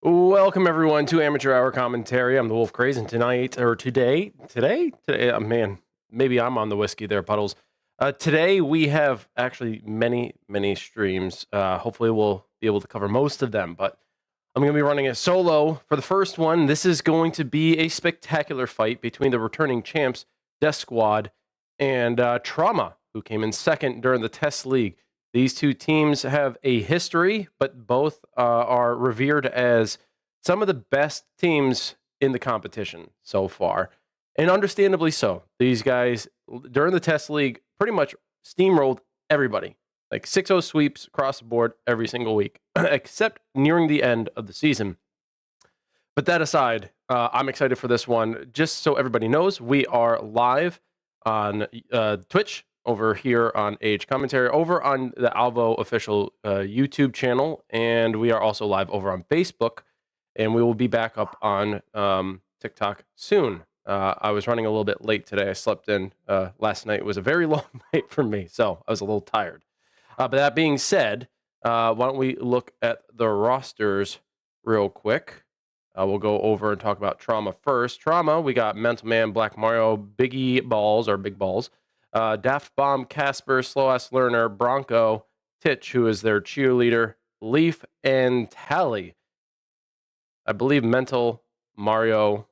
Welcome everyone to Amateur Hour Commentary. I'm the Wolf Craze, and today, man, maybe I'm on the whiskey there, Puddles. Today we have actually many streams. Hopefully we'll be able to cover most of them, but I'm going to be running it solo for the first one. This is going to be a spectacular fight between the returning champs, DeathSquad, and Trauma, who came in second during the test league. These two teams have a history, but both are revered as some of the best teams in the competition so far. And understandably so. These guys, during the test league, pretty much steamrolled everybody. Like 6-0 sweeps across the board every single week, except nearing the end of the season. But that aside, I'm excited for this one. Just so everybody knows, we are live on Twitch, over here on AH Commentary, over on the Alvo official YouTube channel, and we are also live over on Facebook, and we will be back up on TikTok soon. I was running a little bit late today. I slept in last night. It was a very long night for me, so I was a little tired. But that being said, why don't we look at the rosters real quick. We'll go over and talk about Trauma first. Trauma, we got Mental Man, Black Mario, Biggie Balls, or Big Balls, Daft Bomb, Casper, Slow Ass Learner, Bronco, Titch, who is their cheerleader, Leaf, and Tally. I believe Mental, Mario,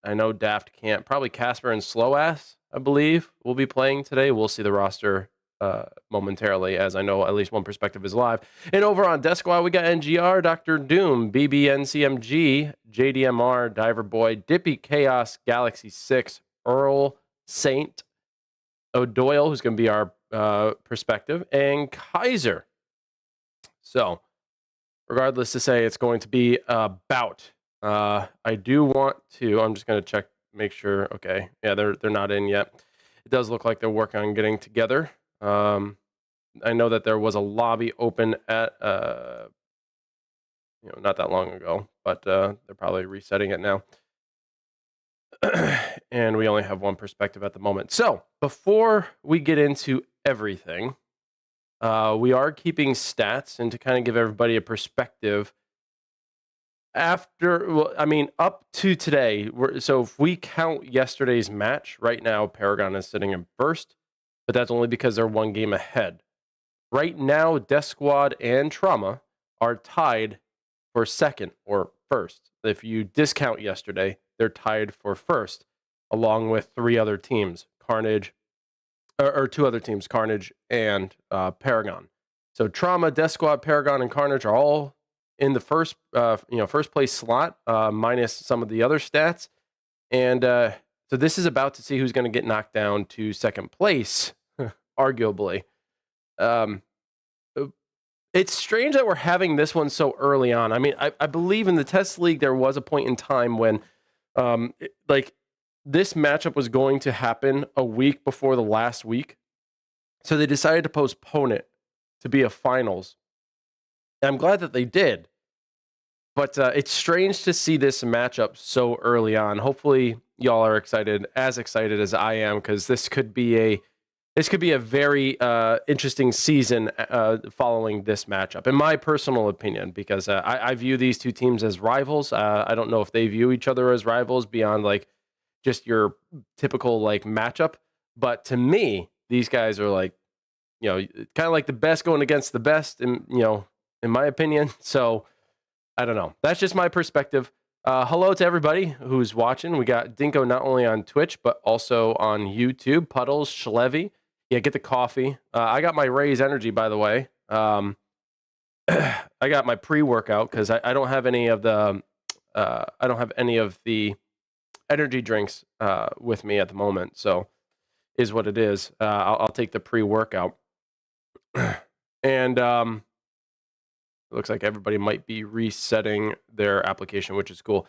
I know Daft can't. Probably Casper and Slow Ass, I believe, will be playing today. We'll see the roster momentarily, as I know at least one perspective is live. And over on DeathSquad, we got NGR, Dr. Doom, BBNCMG, JDMR, Diver Boy, Dippy Chaos, Galaxy 6, Earl, Saint, O'Doyle, who's going to be our perspective, and Kaiser. So, regardless to say, it's going to be a bout. I do want to, I'm just going to check, make sure, okay, yeah, they're not in yet. It does look like they're working on getting together. I know that there was a lobby open at, not that long ago, but they're probably resetting it now. And we only have one perspective at the moment. So before we get into everything, we are keeping stats, and to kind of give everybody a perspective up to today. So if we count yesterday's match, right now Paragon is sitting in first, but that's only because they're one game ahead. Right now, DeathSquad and Trauma are tied for second or first. If you discount yesterday, they're tied for first, along with three other teams, Carnage, or two other teams, Carnage and Paragon. So Trauma, DeathSquad, Paragon, and Carnage are all in the first place slot, minus some of the other stats. And so this is about to see who's going to get knocked down to second place, arguably. It's strange that we're having this one so early on. I mean, I believe in the test league there was a point in time when this matchup was going to happen a week before the last week. So they decided to postpone it to be a finals. And I'm glad that they did. But it's strange to see this matchup so early on. Hopefully y'all are excited as I am, because this could be a very interesting season following this matchup, in my personal opinion, because I view these two teams as rivals. I don't know if they view each other as rivals beyond just your typical matchup, but to me, these guys are kind of like the best going against the best, in my opinion. So I don't know. That's just my perspective. Hello to everybody who's watching. We got Dinko not only on Twitch, but also on YouTube. Puddles, Schlevy. Yeah, get the coffee. I got my Raise Energy, by the way. I got my pre-workout because I don't have any of the energy drinks with me at the moment. So is what it is. I'll take the pre-workout. And it looks like everybody might be resetting their application, which is cool.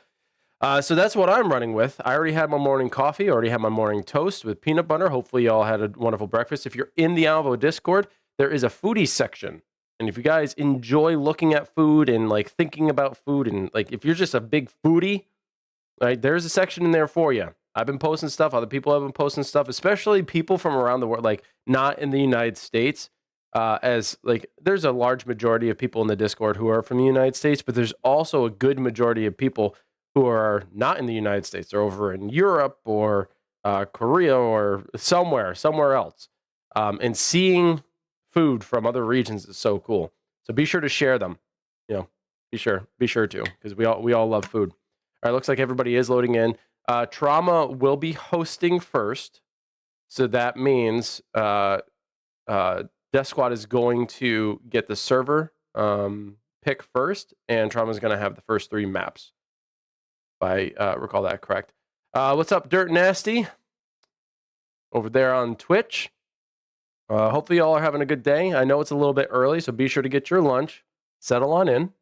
So that's what I'm running with. I already had my morning coffee, already had my morning toast with peanut butter. Hopefully y'all had a wonderful breakfast. If you're in the Alvo Discord, there is a foodie section. And if you guys enjoy looking at food and thinking about food, and if you're just a big foodie, right, there's a section in there for you. I've been posting stuff. Other people have been posting stuff, especially people from around the world, not in the United States. as like there's a large majority of people in the Discord who are from the United States, but there's also a good majority of people who are not in the United States. They're over in Europe or Korea or somewhere else. And seeing food from other regions is so cool. So be sure to share them. You know, be sure to, because we all love food. All right, looks like everybody is loading in. Trauma will be hosting first, so that means DeathSquad is going to get the server pick first, and Trauma is going to have the first 3 maps. If I recall that correct. What's up, Dirt Nasty? Over there on Twitch. Hopefully y'all are having a good day. I know it's a little bit early, so be sure to get your lunch. Settle on in.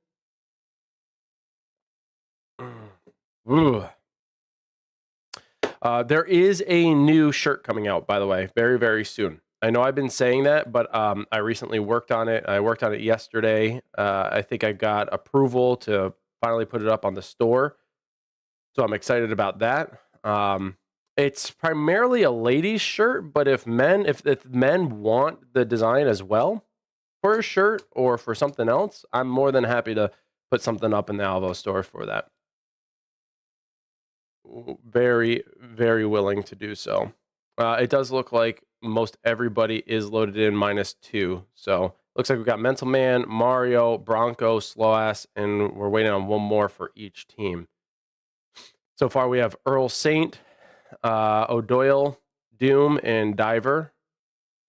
There is a new shirt coming out, by the way, very, very soon. I know I've been saying that, but I recently worked on it. I worked on it yesterday. I think I got approval to finally put it up on the store. So I'm excited about that. It's primarily a ladies' shirt, but if men want the design as well for a shirt or for something else, I'm more than happy to put something up in the Alvo store for that. Very, very willing to do so. It does look like most everybody is loaded in -2. So looks like we've got Mental Man, Mario, Bronco, Slowass, and we're waiting on one more for each team. So far we have Earl Saint, O'Doyle, Doom, and Diver.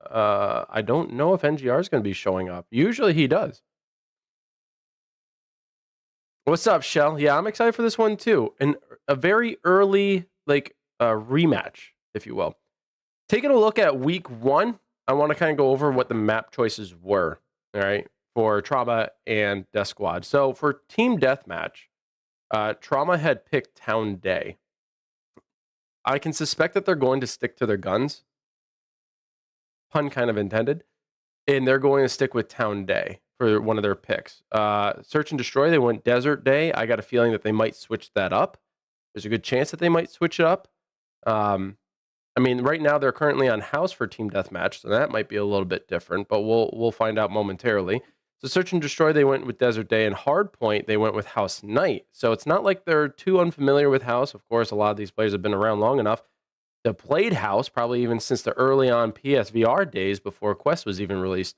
I don't know if NGR is going to be showing up. Usually he does. What's up, Shell? Yeah, I'm excited for this one too. And a very early rematch, if you will. Taking a look at week 1, I want to kind of go over what the map choices were, all right, for Trauma and DeathSquad. So for Team Deathmatch, Trauma had picked Town Day. I can suspect that they're going to stick to their guns. Pun kind of intended. And they're going to stick with Town Day for one of their picks. Search and Destroy, they went Desert Day. I got a feeling that they might switch that up. There's a good chance that they might switch it up. I mean, right now they're currently on House for Team Deathmatch, so that might be a little bit different, but we'll find out momentarily. So Search and Destroy, they went with Desert Day, and Hardpoint, they went with House Night. So it's not like they're too unfamiliar with House. Of course, a lot of these players have been around long enough to played House, probably even since the early on PSVR days before Quest was even released.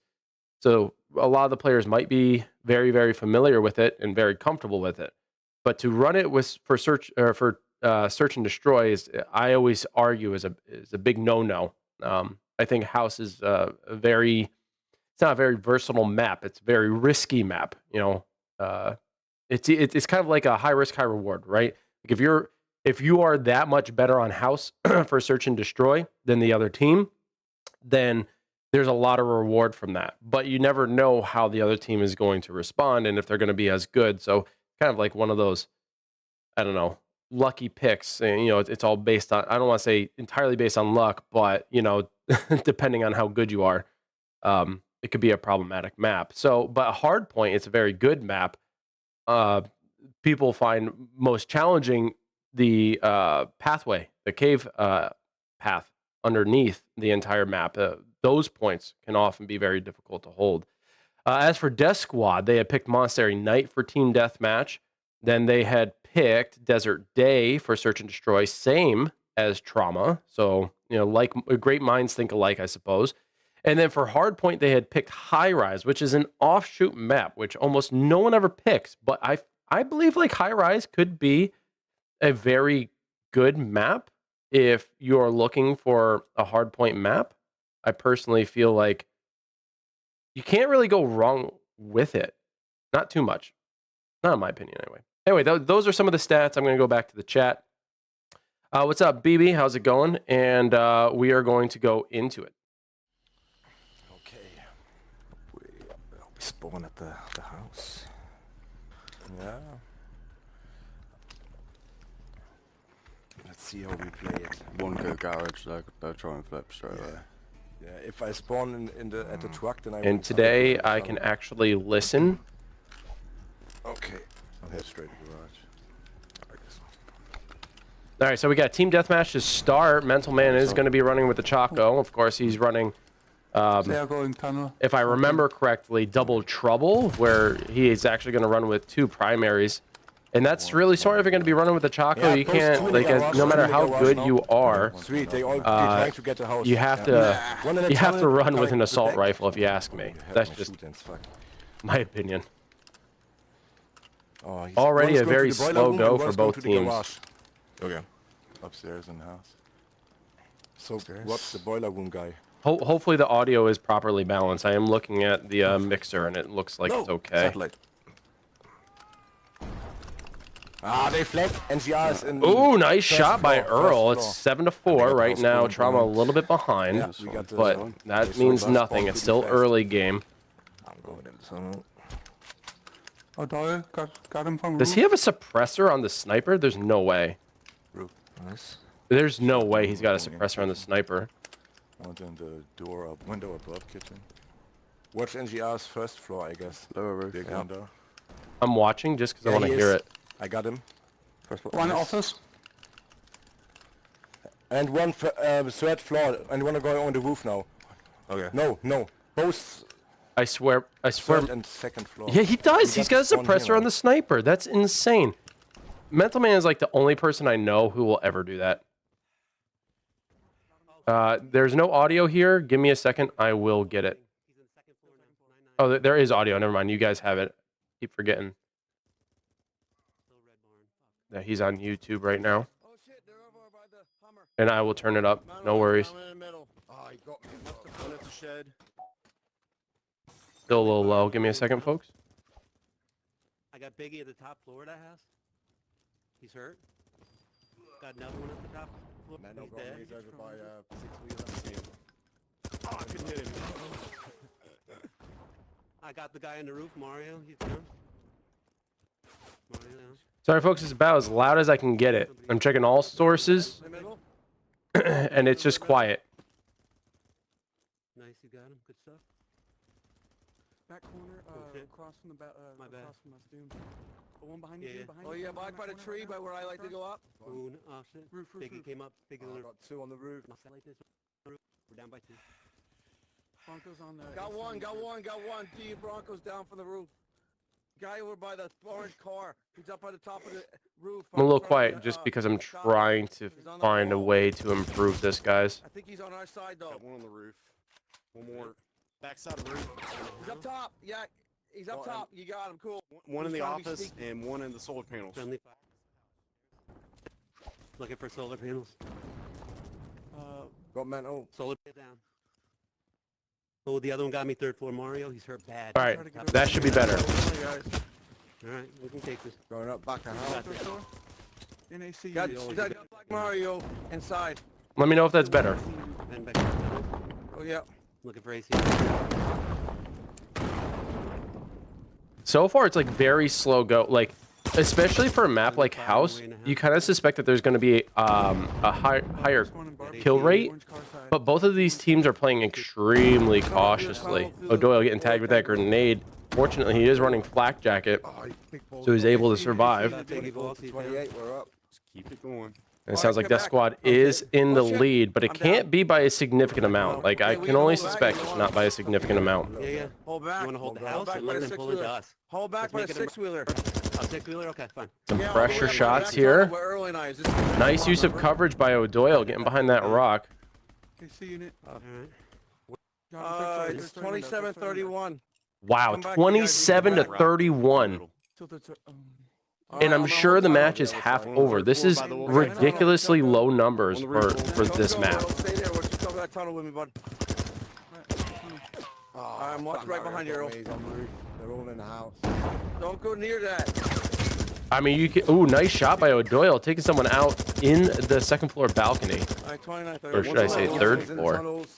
So a lot of the players might be very, very familiar with it and very comfortable with it. But to run it for Search and Destroy is, I always argue, is a big no-no. I think House is it's not a very versatile map. It's a very risky map. You know, it's kind of like a high risk, high reward, right? Like if you are that much better on House for Search and Destroy than the other team, then there's a lot of reward from that. But you never know how the other team is going to respond and if they're going to be as good. So kind of like one of those, I don't know, lucky picks. And, you know, it's all based on, I don't want to say entirely based on luck, but, you know, depending on how good you are, it could be a problematic map. So, but Hardpoint, it's a very good map. People find most challenging the pathway, the cave path underneath the entire map. Those points can often be very difficult to hold. As for DeathSquad, they had picked Monastery Night for Team Deathmatch. Then they had picked Desert Day for Search and Destroy, same as Trauma. So, you know, like great minds think alike, I suppose. And then for Hardpoint, they had picked High Rise, which is an offshoot map, which almost no one ever picks. But I believe like High Rise could be a very good map if you're looking for a Hardpoint map. I personally feel like you can't really go wrong with it. Not too much. Not in my opinion, anyway. Anyway, those are some of the stats. I'm going to go back to the chat. What's up, BB? How's it going? And we are going to go into it. Okay. We spawn at the house. Yeah. Let's see how we play it. One go garage, they'll try and flip straight away. Yeah, if I spawn at the truck, then I. And today I can actually listen. Okay. I'll head straight to garage. I guess. All right, so we got Team Deathmatch to start. Mental Man is going to be running with the Choco. Of course, he's running They are going tunnel. if I remember correctly, double trouble, where he is actually going to run with 2 primaries. And that's really sorry if you're going to be running with a Choco. Yeah, You those two can't, in the like, garage, no matter two in the how garage good now. you are, Sweet, they all trying to get the house. you have One in the to tunnel, run with coming an to assault back. rifle, if you ask me. You have That's no just shootings, fuck. my opinion. Oh, he's Already one's a going very to the boiler slow room go and for one's going both to the teams. garage. Okay. Upstairs in the house. So, what's the boiler room guy? Hopefully the audio is properly balanced. I am looking at the mixer, and it looks like it's okay. Satellite. Ah, they flagged NGRs in. Ooh, nice first shot by floor, Earl. first It's floor. 7-4 right now. going Trauma a little bit behind, Yeah, we got the but zone. that Okay, so means bus nothing. bomb It's pretty still fast. early game. I'm going in the tunnel. Oh, Doyle got him from Does roof. he have a suppressor on the sniper? There's no way. Roof. Nice. There's no way he's got a suppressor on the sniper. One in the door up, window above kitchen. Watch NGR's first floor, I guess. Lower roof. Big Yeah. window. I'm watching just because I Yeah, want to he hear is. it. I got him. First floor. One Nice. office. And one third floor, and wanna go on the roof now. Okay. No. Both I swear. third and second floor. Yeah, he does. He's got a spawn here suppressor on now. the sniper. That's insane. Mental Man is like the only person I know who will ever do that. There's no audio here. Give me a second. I will get it. Oh, there is audio. Never mind. You guys have it. Keep forgetting. Yeah, he's on YouTube right now. And I will turn it up. No worries. Still a little low. Give me a second, folks. I got Biggie at the top floor of that house. He's hurt. Got another one at the top floor. He's dead. Oh, I couldn't hit him. I got the guy on the roof, Mario. He's down. Mario down. Sorry, folks. It's about as loud as I can get it. I'm checking all sources, In the middle. and it's just quiet. Nice, you got him. Good stuff. Back corner, shit. across from the My bad. across from us, Doom. The one behind Yeah, you, yeah. behind Oh you. yeah, One by the corner, tree, right by there. where I like to go up. Ooh, oh shit. Roof, Biggie came up. Biggie on I the got 2 on the roof. Not like this. We're down by 2. Broncos on the. Got east one, side. got one. D Broncos down from the roof. Guy over by the orange car. He's up by the top of the roof. I'm a little Trying to quiet get, just because I'm shot. trying to He's on the find a wall. way to improve this, guys. I think he's on our side though. Got one on the roof. One more. Backside of the roof. He's up top. Yeah, he's up Got him. top. You got him. Cool. One in He's the trying to be office sneaky. and one in the solar panels. Friendly fire. Looking for solar panels. Got mental. Solar panel down. Oh, the other one got me 3rd floor, Mario. He's hurt bad. All right, that should be better. All right, we can take this. Going up back to house. Got this. NAC. Got Black Mario inside. Let me know if that's better. Heading back to the tunnel. Oh yeah. Looking for AC. So far, it's like very slow go. Like, especially for a map like House, you kind of suspect that there's going to be a higher kill rate. But both of these teams are playing extremely cautiously. O'Doyle getting tagged with that grenade. Fortunately, he is running flak jacket, so he's able to survive. 24 to 28. We're up. Just keep it going. And it sounds like DeathSquad is in the lead, but it can't be by a significant amament. Like, I can only suspect it's not by a significant amount. Yeah, yeah. Hold back. You want to hold the house back and by let the them pull into 6-wheeler. us? Hold back Let's by make the it a- 6-wheeler. A 6-wheeler? Okay, fine. Some Yeah, pressure back shots tunnel here. where Earl and I is. Nice use of coverage by O'Doyle, getting behind that rock. AC unit. All right. It's 27-31. Wow, Come back, 27 to you guys. 31. And I'm sure the match is half over. This is ridiculously low numbers for this map. Stay there. Let's just over that tunnel with me, bud. I'm watching right behind you, Earl. They're all in the house. Don't go near that. I mean, you can. Ooh, nice shot by O'Doyle, taking someone out in the 2nd floor balcony. All right, 29, 30. Or should I say One 3rd in the floor? tunnels.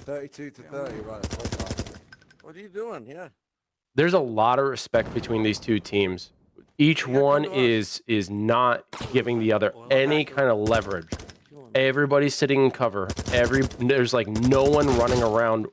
32 to 30, right? That's all right. What are you doing? Yeah. There's a lot of respect between these two teams. Each one is not giving the other any kind of leverage. Everybody's sitting in cover. There's like no one running around,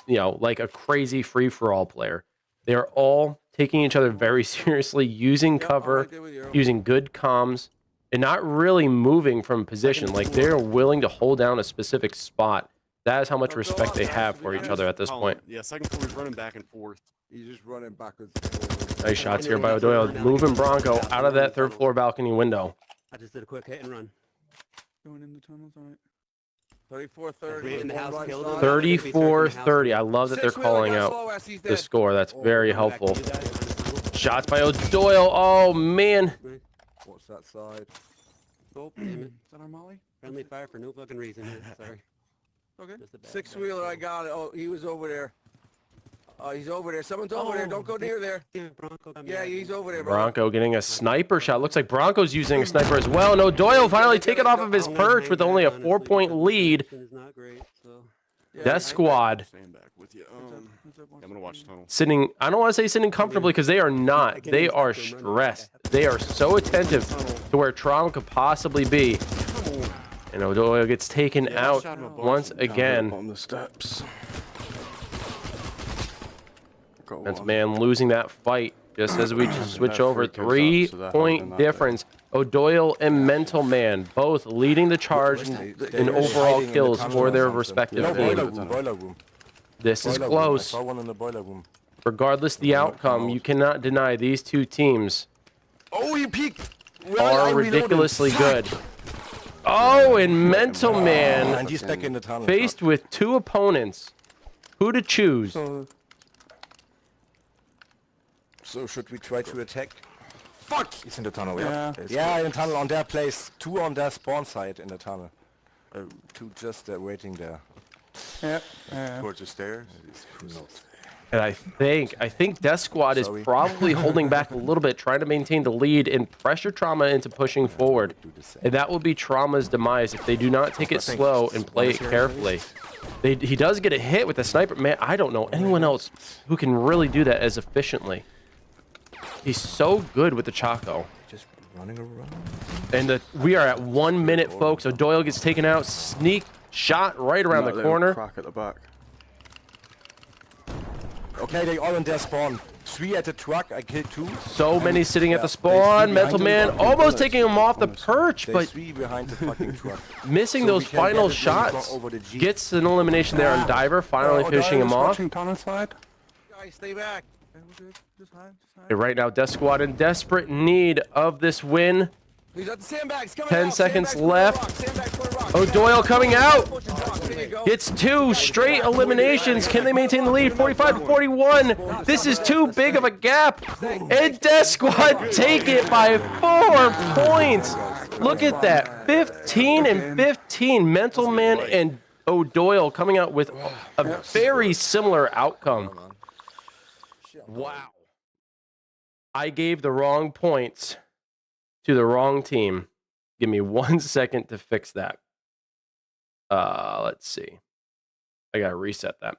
you know, like a crazy free-for-all player. They're all taking each other very seriously, using cover, using good comms, and not really moving from position. Like, they're willing to hold down a specific spot That is how much Go respect up, they guys. have for We each gotta other at this Colin, point. Yeah, second floor is running back and forth. He's just running backwards and forwards. Nice shots here by O'Doyle, moving Bronco out of that third floor balcony window. I just did a quick hit and run. Going in the tunnels. All right. 34-30. In the house, Right killed side. him. 34-30. I love that they're Six wheeler calling got out slow ass, he's the dead. score. That's very helpful. Back to you guys on the tunnel. Shots by O'Doyle. Oh, man. Watch that side. Oh, damn it. Is that our Molly? Friendly fire for no fucking reason. Sorry. Okay. Just a bad Six guy. wheeler, I got it. Oh, he was over there. He's over there. Someone's over there. Don't go near there. Yeah, Bronco got me Yeah, back. he's over there, bro. Bronco getting a sniper shot. Looks like Bronco's using a sniper as well. And O'Doyle finally taken off of his perch with only a 4-point lead. Is not great, so. Yeah, Death Squad Staying back with you. What's up, I'm gonna watch tunnel. sitting, I don't want to say sitting comfortably because they are not. They are stressed. They are so attentive to where trauma could possibly be. And O'Doyle gets taken out once again. On the steps. Mental Man losing that fight just as we just switch over. 3-point difference. O'Doyle and Mental Man both leading the charge in overall kills for their respective Boiler teams. room, boiler room. This is Boiler room. I close. saw one in the boiler room. Regardless the outcome, you cannot deny these two teams Oh, he peeked! are ridiculously good. Oh, and Mental Man And he's back in the tunnel. faced with two opponents. Who to choose? So should we try to attack? Fuck! He's in the tunnel, yeah. Yeah, in the tunnel on their place. Two on their spawn side in the tunnel. Two just waiting there. Towards the stairs. And I think Death Squad is probably holding back a little bit, trying to maintain the lead and pressure Trauma into pushing forward. And that will be Trauma's demise if they do not take it slow and play it carefully. He does get a hit with the sniper. Man, I don't know anyone else who can really do that as efficiently. He's so good with the Chaco. Just running around. And we are at 1 minute, folks. O'Doyle gets taken out. Sneak shot right around the corner. Crack at the back. Okay, they all in their spawn. 3 at the truck. I killed 2. So many sitting at the spawn. Mental Man almost taking him off the perch, There's but 3 behind the fucking truck. missing So those we can final get it when we go shots. over the Jeep. Gets an elimination there on Diver, finally finishing him off. Guys, stay back. Okay, we're good. Just hide. Just hide. Okay, right now, Death Squad in desperate need of this win. He's at the sandbags. Coming 10 out. seconds Sandbags, corner left. rock, sandbags, corner rock. O'Doyle coming out. There you go. Gets 2 straight eliminations. Can they maintain the lead? 45-41. This is too big of a gap. And Death Squad take it by 4 points. Look at that. 15 and 15. Mental Man and O'Doyle coming out with a very similar outcome. Wow. I gave the wrong points to the wrong team. Give me 1 second to fix that. Let's see. I gotta reset that.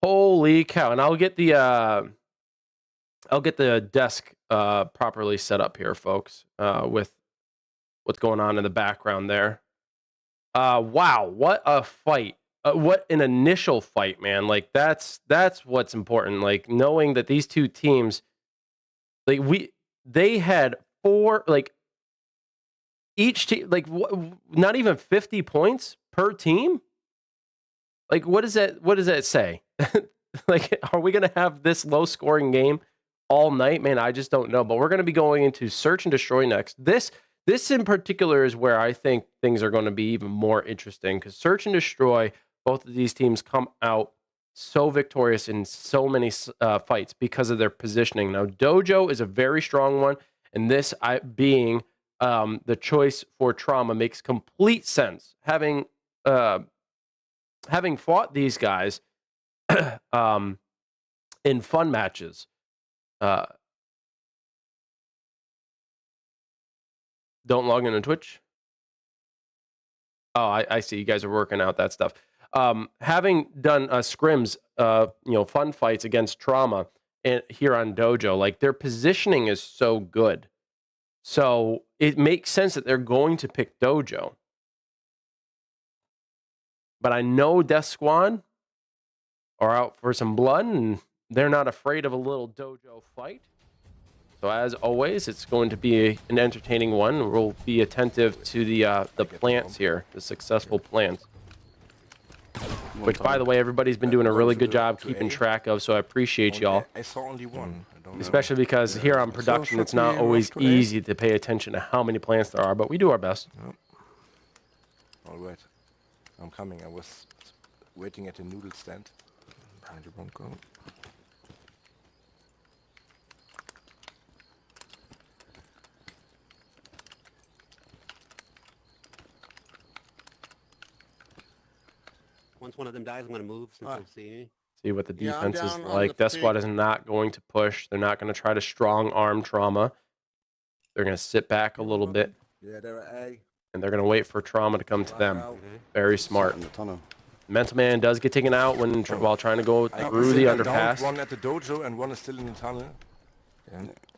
Holy cow! And I'll get the desk properly set up here, folks. With what's going on in the background there. Wow! What a fight! What an initial fight, man! Like that's what's important. Like knowing that these two teams, like they had 4 like. Each team, like, not even 50 points per team? Like, what does that say? Like, are we going to have this low-scoring game all night? Man, I just don't know. But we're going to be going into Search and Destroy next. This in particular is where I think things are going to be even more interesting, because Search and Destroy, both of these teams come out so victorious in so many fights because of their positioning. Now, Dojo is a very strong one, and this being... the choice for Trauma makes complete sense. Having fought these guys in fun matches, don't log into Twitch. Oh, I see. You guys are working out that stuff. Having done scrims, fun fights against Trauma and here on Dojo, like their positioning is so good. So it makes sense that they're going to pick Dojo. But I know Death Squad are out for some blood, and they're not afraid of a little Dojo fight. So as always, it's going to be an entertaining one. We'll be attentive to the plants here, the successful plants. which, by the way, everybody's been doing a really good job keeping track of, so I appreciate y'all. I saw only one. I don't know. Especially because here on production, it's not always easy to pay attention to how many plants there are, but we do our best. All right. I'm coming. I was waiting at the noodle stand. Behind you, Bronco. Once one of them dies, I'm gonna move since I'm seeing. See what the Yeah, I'm defense is down on like. the DeathSquad pig. is not going to push. They're not going to try to strong arm Trauma. They're going to sit back a little bit, Yeah, they're at A. and they're going to wait for Trauma to come to them. Out. Very smart. In the tunnel. Mental Man does get taken out when while trying to go I through the downed underpass. one at the dojo and one is still in the tunnel.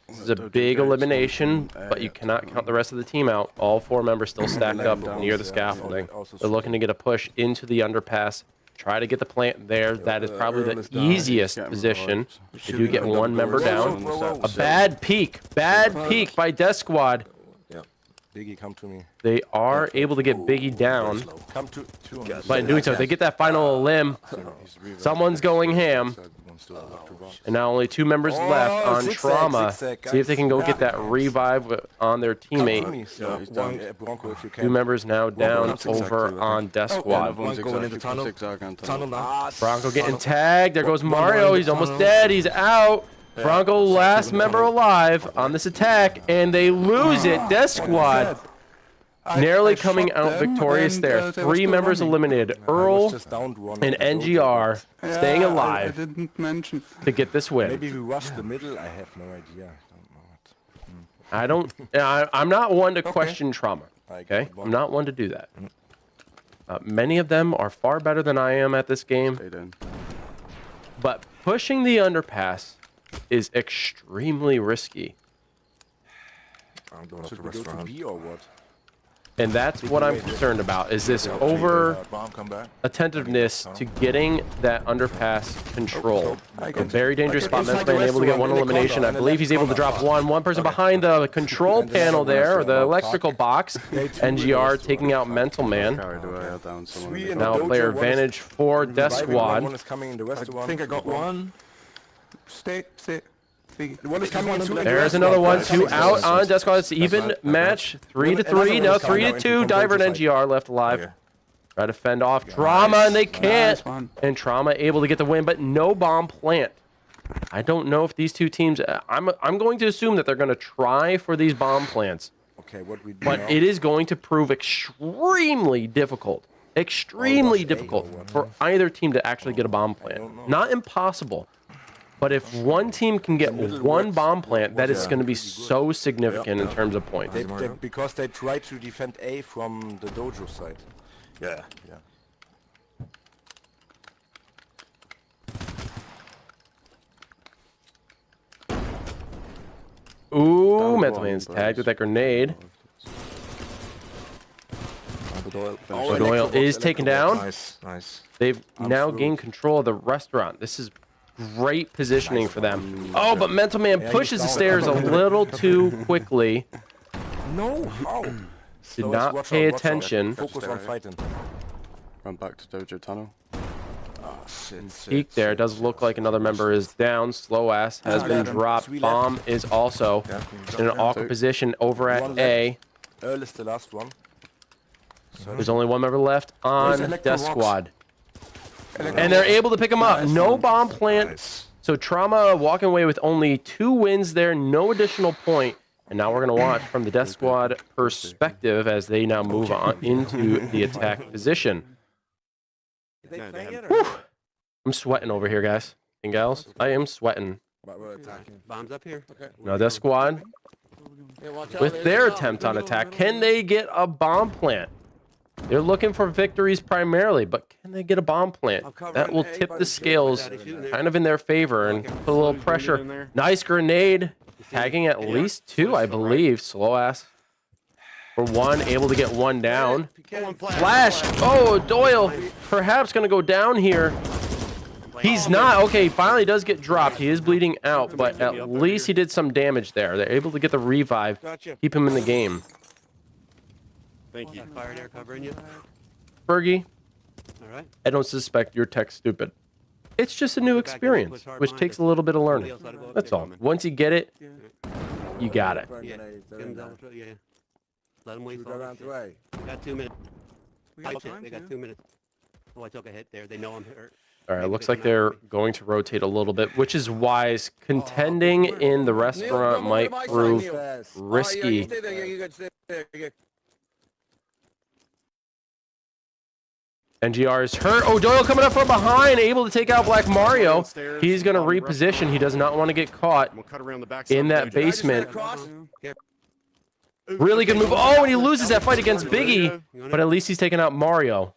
This is a big elimination, but you cannot count the rest of the team out. All 4 members still stacked up near the scaffolding. They're looking to get a push into the underpass. Try to get the plant there. That is probably the easiest position. They do get 1 member down. A bad peek by DeathSquad. Biggie, come to me. They are able to get Biggie down. Come to two. But in doing so, they get that final limb. Someone's going ham. And now only 2 members left on Trauma. See if they can go get that revive on their teammate. 2 members now down over on DeathSquad. Going into tunnel. Bronco getting tagged. There goes Mario. He's almost dead. He's out. Bronco, last member alive on this attack, and they lose it. DeathSquad narrowly coming out victorious there. 3 members eliminated. Earl and NGR staying alive to get this win. Maybe we rushed the middle. I have no idea. I'm not one to question Trauma. Okay, I'm not one to do that. Many of them are far better than I am at this game. But pushing the underpass is extremely risky. I'm going to restaurant. B or what? And that's what I'm concerned about, is this over attentiveness to getting that underpass control. A very dangerous spot. Mental Man able to get 1 elimination. I believe he's able to drop 1. 1 person behind the control panel there, or the electrical box. NGR taking out Mental Man. Now player advantage for DeathSquad. One is coming in the rest. I think I got one. Stay. One is coming into There's another one. 2 out on DeathSquad. It's even match. 3-3. Now 3-2. Diver and NGR left alive. Try to fend off Trauma, and they can't. And Trauma able to get the win, but no bomb plant. I don't know if these 2 teams. I'm going to assume that they're going to try for these bomb plants. Okay, what we do But now? it is going to prove extremely difficult. Extremely difficult for either team to actually get a bomb plant. Not impossible. But if one team can get 1 bomb plant, that is going to be so significant in terms of points. Because they try to defend A from the dojo side. Yeah. Ooh, Mental Man's tagged with that grenade. Doyle is taken down. Nice. They've now gained control of the restaurant. This is great positioning for them. Oh, but Mental Man pushes the stairs a little too quickly. No, how? Did not pay attention. Focus on fighting. Run back to dojo tunnel. Peek there. It does look like another member is down. Slow ass has been dropped. Bomb is also in an awkward position over at A. Earl is the last one. There's only 1 member left on DeathSquad. And they're able to pick him up. No bomb plant. So Trauma walking away with only 2 wins there. No additional point. And now we're going to watch from the DeathSquad perspective as they now move on into the attack position. Whew. I'm sweating over here, guys and gals. I am sweating. Bombs up here. Now DeathSquad, with their attempt on attack, can they get a bomb plant? They're looking for victories primarily, but can they get a bomb plant? That will tip the scales kind of in their favor and put a little pressure. Nice grenade. Tagging at least 2, I believe. Slow ass. For 1, able to get 1 down. Flash. Oh, Doyle perhaps going to go down here. He's not. Okay, finally does get dropped. He is bleeding out, but at least he did some damage there. They're able to get the revive, keep him in the game. Thank you. Fire there covering you. Fergie, All right. I don't suspect your tech's stupid. It's just a new Go back in, experience, push hard which behind takes us. a little bit of Somebody learning. else ought to go up That's there. all. Once you get it, Yeah. you got it. Throwing Yeah. grenades, they're Get in him there. double throw, yeah. Let him wait We for go all around this to shit. A. We got 2 minutes. We got Watch it. time They got to. 2 minutes. Oh, I took a hit there. They know I'm hurt. All right, Maybe looks they like come out they're with me. going to rotate a little bit, which is wise. Contending in the restaurant Neil, might come over to my side, prove Neil. Fast. Oh, yeah, you risky. stay there. Yeah, you got stay there. Yeah. NGR is hurt. Oh, Doyle coming up from behind, able to take out Black Mario. Downstairs, He's going to bottom reposition. restaurant. He does not want to get caught I'm gonna cut around the back in side that of the edge. basement. Across. Really good move. Oh, and he loses that fight against Biggie, but at least he's taking out Mario.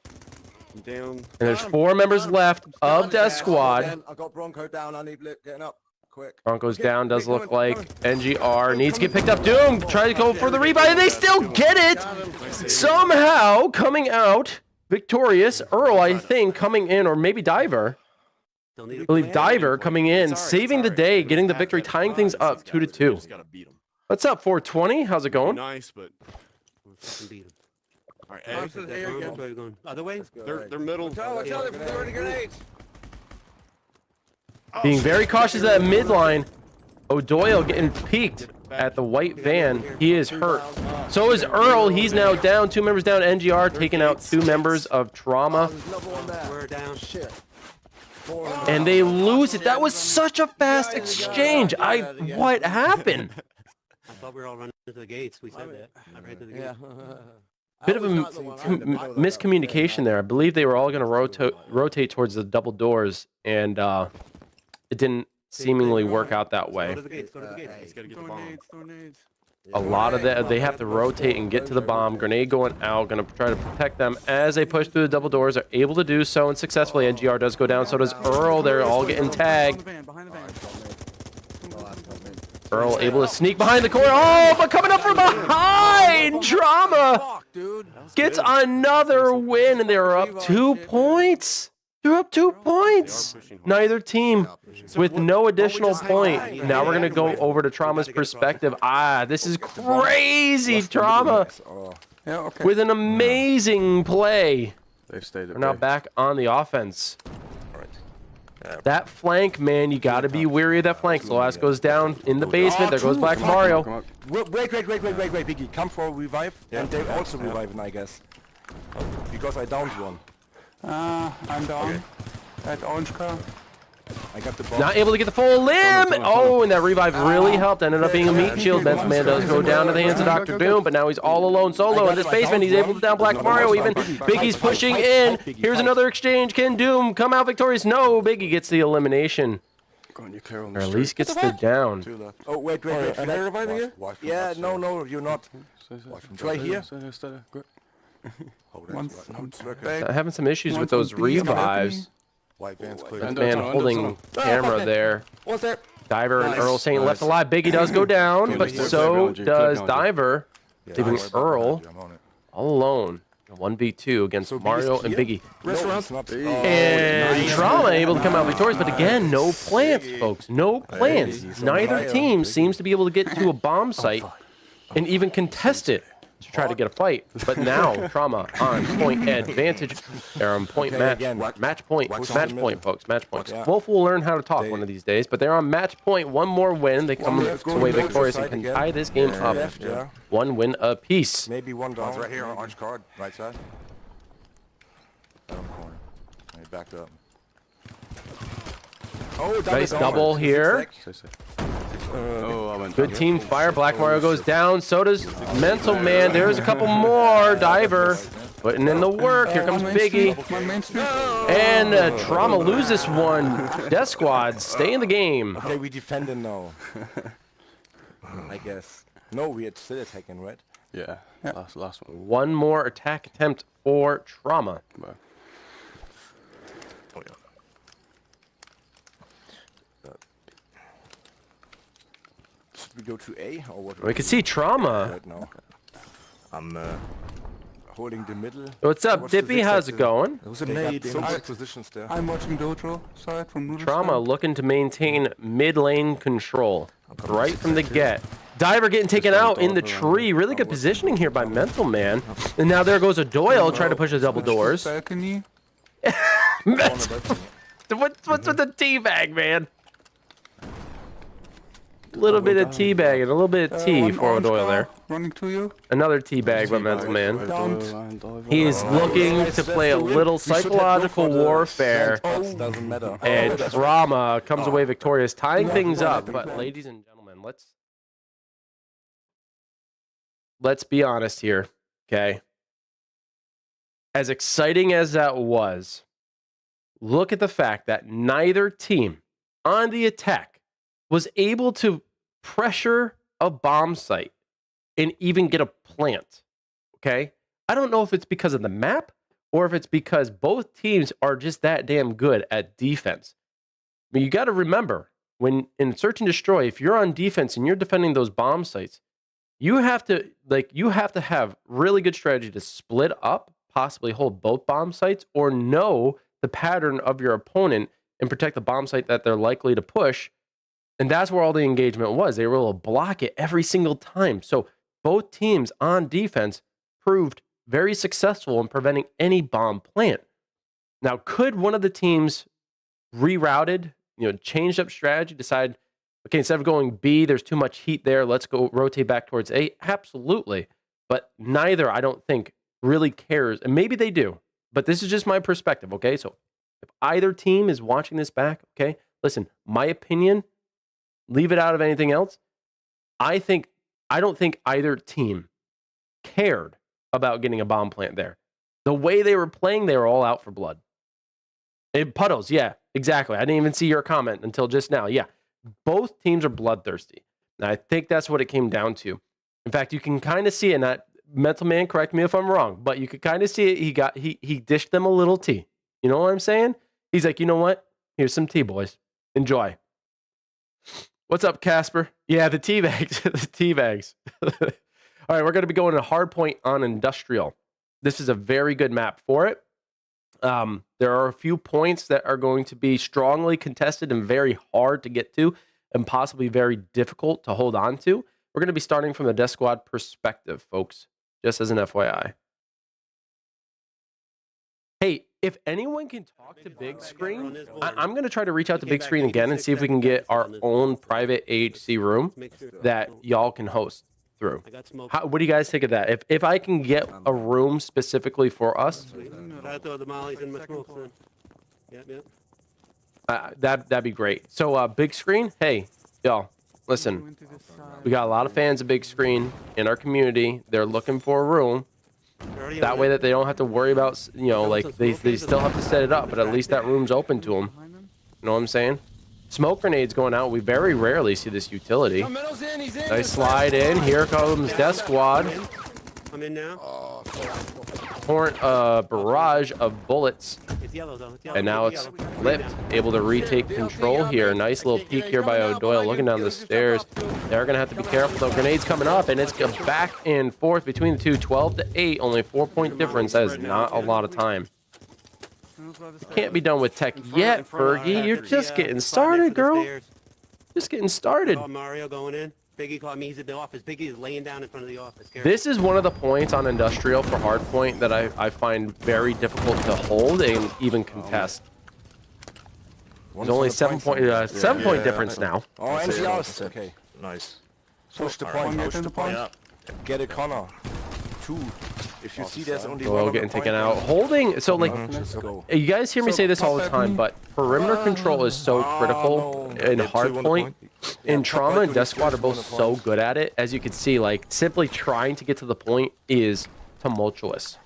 I'm down. And there's 4 members left of Death Squad. I got Bronco down. I need Blip getting up. Quick. Broncos Okay, down, does okay, look coming, like NGR needs to get picked up. Doom, try to go for the rebound, and they still get it! Somehow coming out victorious. Earl, I think, coming in, or maybe Diver. Still need I believe Diver coming in, It's all right, saving it's the all day, right. getting the Have victory, that tying things prize, up these 2 to guys. 2. We just gotta beat 'em. What's up, 420? How's it going? Nice, but We'll fucking beat him. all right. Oh, Hey, so That's there wrong. again. Which way are we going? Other way? they're middle. Watch out, they're throwing grenades. Being very cautious of that midline. O'Doyle getting peeked at the white van. He is hurt. So is Earl. He's now down. 2 members down. NGR taking out 2 members of Trauma. There's another one there. We're down. Shit. And they lose it. That was such a fast exchange. What happened? I thought we were all running to the gates. We said that. I ran to the gates. Yeah. Bit of a miscommunication there. I believe they were all going to rotate towards the double doors, and it didn't seemingly work out that Go way. to the gates. Go to the gates. Just gotta get the Throw bomb. nades, throw nades. A lot of that, they have to rotate and get to the bomb. Grenade going out, going to try to protect them as they push through the double doors. Are able to do so, and successfully. NGR does go down. So does Earl. They're all getting tagged. Behind the van. Earl able to sneak behind the corner. Oh, but coming up from behind, Trauma Fuck, dude. gets another win, and they're up 2 points. They're up 2 points. Neither team with no additional point. Now we're going to go over to Trauma's perspective. This is crazy. Trauma Yeah, okay. with an amazing play. They've stayed at We're now bay. back on the offense. That flank, man, you got to be weary of that flank. Loas goes down in the basement. There goes Black Mario. Come on. Wait, Biggie. Come for a revive, and they also reviving, I guess. Because I downed one. I'm down. At orange car. I got the bomb. Not able to get the full limb. Oh, and that revive really helped. Ended up being a meat shield. Benson Man does go down to the hands of Dr. Doom, but now he's all alone solo in this basement. He's able to down Black Mario even. Biggie's pushing in. Here's another exchange. Can Doom come out victorious? No, Biggie gets the elimination. Go on, you clear on Or the at street. least gets the down. Oh, wait. Are they reviving you? Yeah, no, you're not. Try here. One's Having some issues with those revives. White van's clear. And Man tunnel, holding camera there. What's that? Diver and Earl saying left alive. Biggie does go down, but so does Diver, leaving Earl all alone. 1v2 against Mario and Biggie. Restaurant. And Trauma able to come out victorious, but again, no plants, folks. No plants. Neither team seems to be able to get to a bomb site and even contest it to try to get a fight. But now, Trauma on point advantage. They're on point match. Match point, folks. Match point. Wolf will learn how to talk one of these days, but they're on match point. One more win. They come away victorious and can tie this game up. Yeah. 1 win apiece. Maybe one down. right here on orange card, right side. Bottom corner. Let me back up. Oh, Nice double here. Oh, I went Good down. team fire. Black Mario goes down. So does Mental Man. There's a couple more. Diver putting in the work. Here comes Biggie. One main street. And Trauma loses one. Death Squad stay in the game. Okay, we defending now. I guess. No, we are still attacking, right? Yeah, last one. One more attack attempt for Trauma. But Should we go to A or what? We can see Trauma. right now. I'm holding the middle. What's up, What's the Dippy? How's it zigzag going? There was a nade in both positions there. I'm watching Dojo side from Noodle Trauma stand. looking to maintain mid lane control right from the get. Diver getting taken out in the tree. Really good positioning here by Mental Man. And now there goes a Doyle trying to push the double doors. Balcony. What's with the teabag, man? A little bit of teabag and a little bit of tea one for orange O'Doyle car there. running to you. Another teabag by Mental Man. Don't. He is looking to play a little psychological warfare, Doesn't matter. and Trauma comes away victorious, tying things up. But ladies and gentlemen, let's be honest here, okay? As exciting as that was, look at the fact that neither team on the attack was able to pressure a bomb site and even get a plant, okay? I don't know if it's because of the map or if it's because both teams are just that damn good at defense. I mean, you got to remember, when in search and destroy, if you're on defense and you're defending those bomb sites, you have to have really good strategy to split up, possibly hold both bomb sites, or know the pattern of your opponent and protect the bomb site that they're likely to push. And that's where all the engagement was. They were able to block it every single time. So both teams on defense proved very successful in preventing any bomb plant. Now, could one of the teams rerouted, changed up strategy, decide, okay, instead of going B, there's too much heat there, let's go rotate back towards A? Absolutely. But neither, I don't think, really cares. And maybe they do, but this is just my perspective, okay? So if either team is watching this back, okay, listen, my opinion, leave it out of anything else. I don't think either team cared about getting a bomb plant there. The way they were playing, they were all out for blood. Puddles, yeah, exactly. I didn't even see your comment until just now. Yeah, both teams are bloodthirsty. And I think that's what it came down to. In fact, you can kind of see it, and that Mental Man, correct me if I'm wrong, but you could kind of see it. He dished them a little tea. You know what I'm saying? He's like, you know what? Here's some tea, boys. Enjoy. What's up, Casper? Yeah, the tea bags. The tea bags. All right, we're going to be going to Hardpoint on Industrial. This is a very good map for it. There are a few points that are going to be strongly contested and very hard to get to and possibly very difficult to hold on to. We're going to be starting from the DeathSquad perspective, folks, just as an FYI. Hey, if anyone can talk to Big Screen, I'm going to try to reach out to Big Screen again and see if we can get our own private AHC room that y'all can host through. What do you guys think of that? If I can get a room specifically for us, that'd be great. So Big Screen, hey, y'all, listen, we got a lot of fans of Big Screen in our community. They're looking for a room. That way that they don't have to worry about, they still have to set it up, but at least that room's open to them. You know what I'm saying? Smoke grenades going out. We very rarely see this utility. Nice slide in. Here comes DeathSquad. I'm in now. Barrage of bullets. And now it's flipped. Able to retake control here. Nice little peek here by O'Doyle looking down the stairs. They're going to have to be careful though. Grenades coming up, and it's back and forth between the two. 12-8. Only 4-point difference. That is not a lot of time. Can't be done with tech yet, Fergie. You're just getting started, girl. Just getting started. Mario going in. Biggie caught me. He's at the office. Biggie is laying down in front of the office. This is one of the points on Industrial for Hardpoint that I find very difficult to hold and even contest. There's only 7-point difference now. Oh, and the house. Okay. Nice. Push the point. Push the point. Get a corner. 2. If you see there's only one getting taken out. Holding, so like, you guys hear me say this all the time, but perimeter control is so critical in Hardpoint. In Trauma and DeathSquad are both so good at it. As you can see, like, simply trying to get to the point is tumultuous.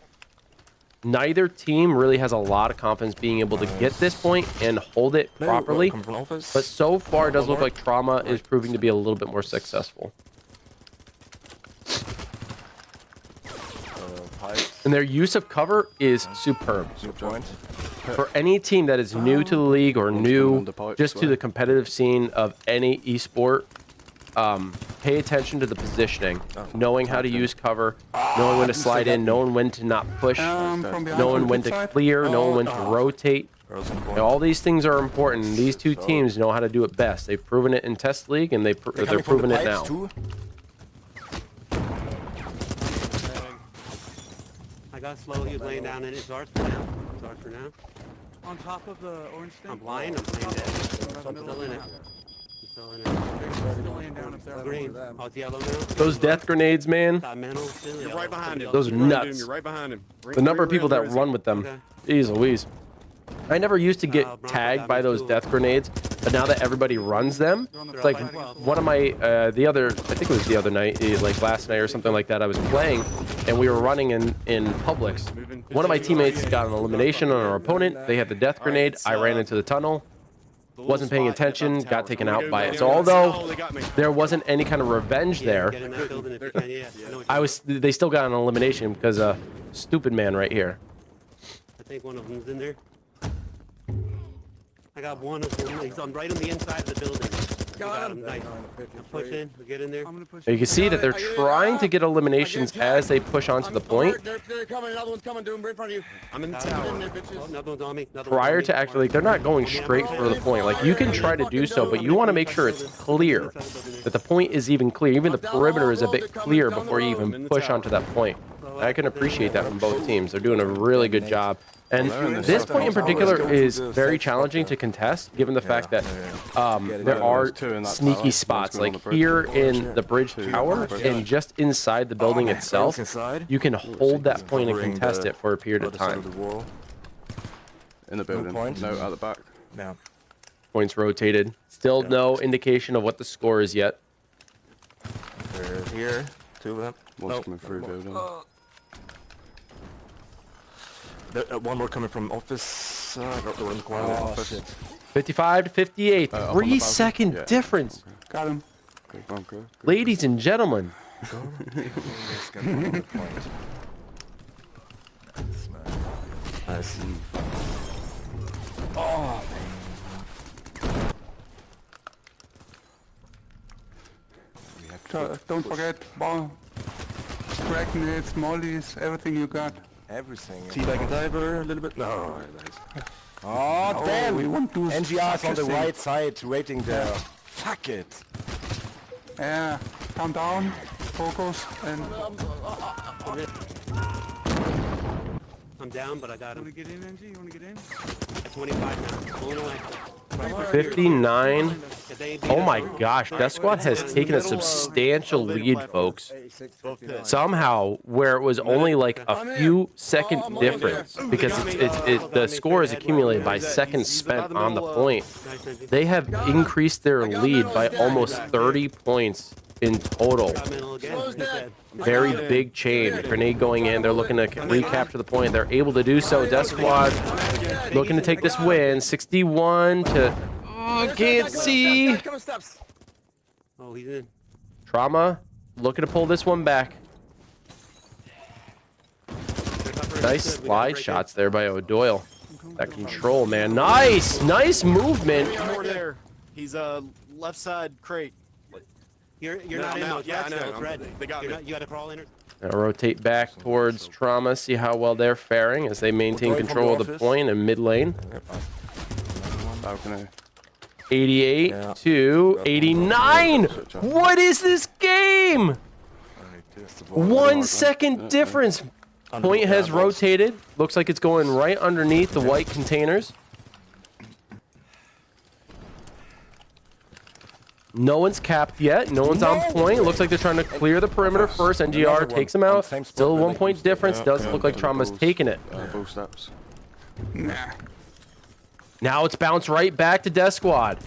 Neither team really has a lot of confidence being able to get this point and hold it properly. But so far, it does look like Trauma is proving to be a little bit more successful. And their use of cover is superb. For any team that is new to the league or new just to the competitive scene of any esport, pay attention to the positioning, knowing how to use cover, knowing when to slide in, knowing when to not push, knowing when to clear, knowing when to rotate. All these things are important. And these two teams know how to do it best. They've proven it in Test League, and they're proving it now. I got slow. He was laying down in it. Zart's for now. On top of the orange thing. I'm blind. I'm playing dead. I'm still in it. I'm still in it. Still laying down up there. Green. Oh, it's yellow now. Those death grenades, man. Got metal, still You're yellow. right behind him. Those are You're running, nuts. dude, You're right behind him. The number of people that run with them. Okay. Jeez Louise. I never used to get Bronco tagged got by me those too. death grenades, but now that everybody runs them, it's like one of my, I think it was the other night, like last night or something like that, I was playing, and we were running in Publix. One of my teammates got an elimination on our opponent. They had the death grenade. I ran into the tunnel. Wasn't paying attention, got taken out by it. So although there wasn't any kind of revenge there, Get in that building if you can, yeah. I know what they still got an elimination because stupid man right here. I think one of them's in there. I got one of them. He's on right on the inside of the building. Got him. Nice. Now push in. We get in there. I'm gonna push. You can see that they're trying to get eliminations as they push onto the point. They're coming. Another one's coming. Doing right in front of you. I'm in the Oh, tower. another one's on me. Another one's Prior on me. to actually, like, they're not going straight for the point. Like, you can try to do so, but you want to make sure it's clear, that the point is even clear. Even the perimeter is a bit clear before you even push onto that point. I can appreciate that from both teams. They're doing a really good job. And this point in particular is very challenging to contest, given the fact that there are sneaky spots. Like here in the bridge tower and just inside the building itself, you can hold that point and contest it for a period of time. In the building. No, at the back. No. Points rotated. Still no indication of what the score is yet. They're here. Two of them. One's coming through building. One more coming from office. Got the one in the corner of the office. 55 to 58. Up on the 3-second balcony? Yeah. difference. Got him. Go, bunker. Go. Ladies and gentlemen. It's gonna be on the point. Nice. Oh, Don't forget bomb, crack nades, mollies, everything you got. everything. See like a diver a little bit? No. Oh, damn! we won't do NGR's on the such a right side, waiting there. Fuck it! Yeah, calm down, focus, and I'm down, but I got You him. wanna get in, NG? You wanna get in? At 25 now. Pulling away. 59. If they beat Oh us, my gosh, DeathSquad has taken a substantial lead, folks. Somehow, where it was only like a few second difference, because the score is accumulated by seconds spent on the point. nice, NG. They have increased their lead by almost 30 points in total. Got middle again. He's dead. Very big change. Grenade going in. They're looking to recapture the point. They're able to do so. DeathSquad looking to take this win. 61 to... Oh, can't see. Coming steps. Oh, he's in. Trauma looking to pull this one back. Nice slide shots there by O'Doyle. That control, man. Nice. Nice movement. One more there. He's left side crate. You're No, not I'm in out. those. Yeah, I Red know. cells, red. They got You're me. not, you got to crawl in. Now rotate back towards Trauma. See how well they're faring as they maintain Going from control of the the office. point in mid lane. Balcony. 88 Yeah. to 89. What is this game? 1 second difference. Point has rotated. Looks like it's going right underneath the white containers. No one's capped yet. No one's on point. It looks like they're trying to clear the perimeter first. NGR takes them out. Still 1 point difference. Does look like Trauma's taking it. Ball steps. nah. Now it's bounced right back to DeathSquad.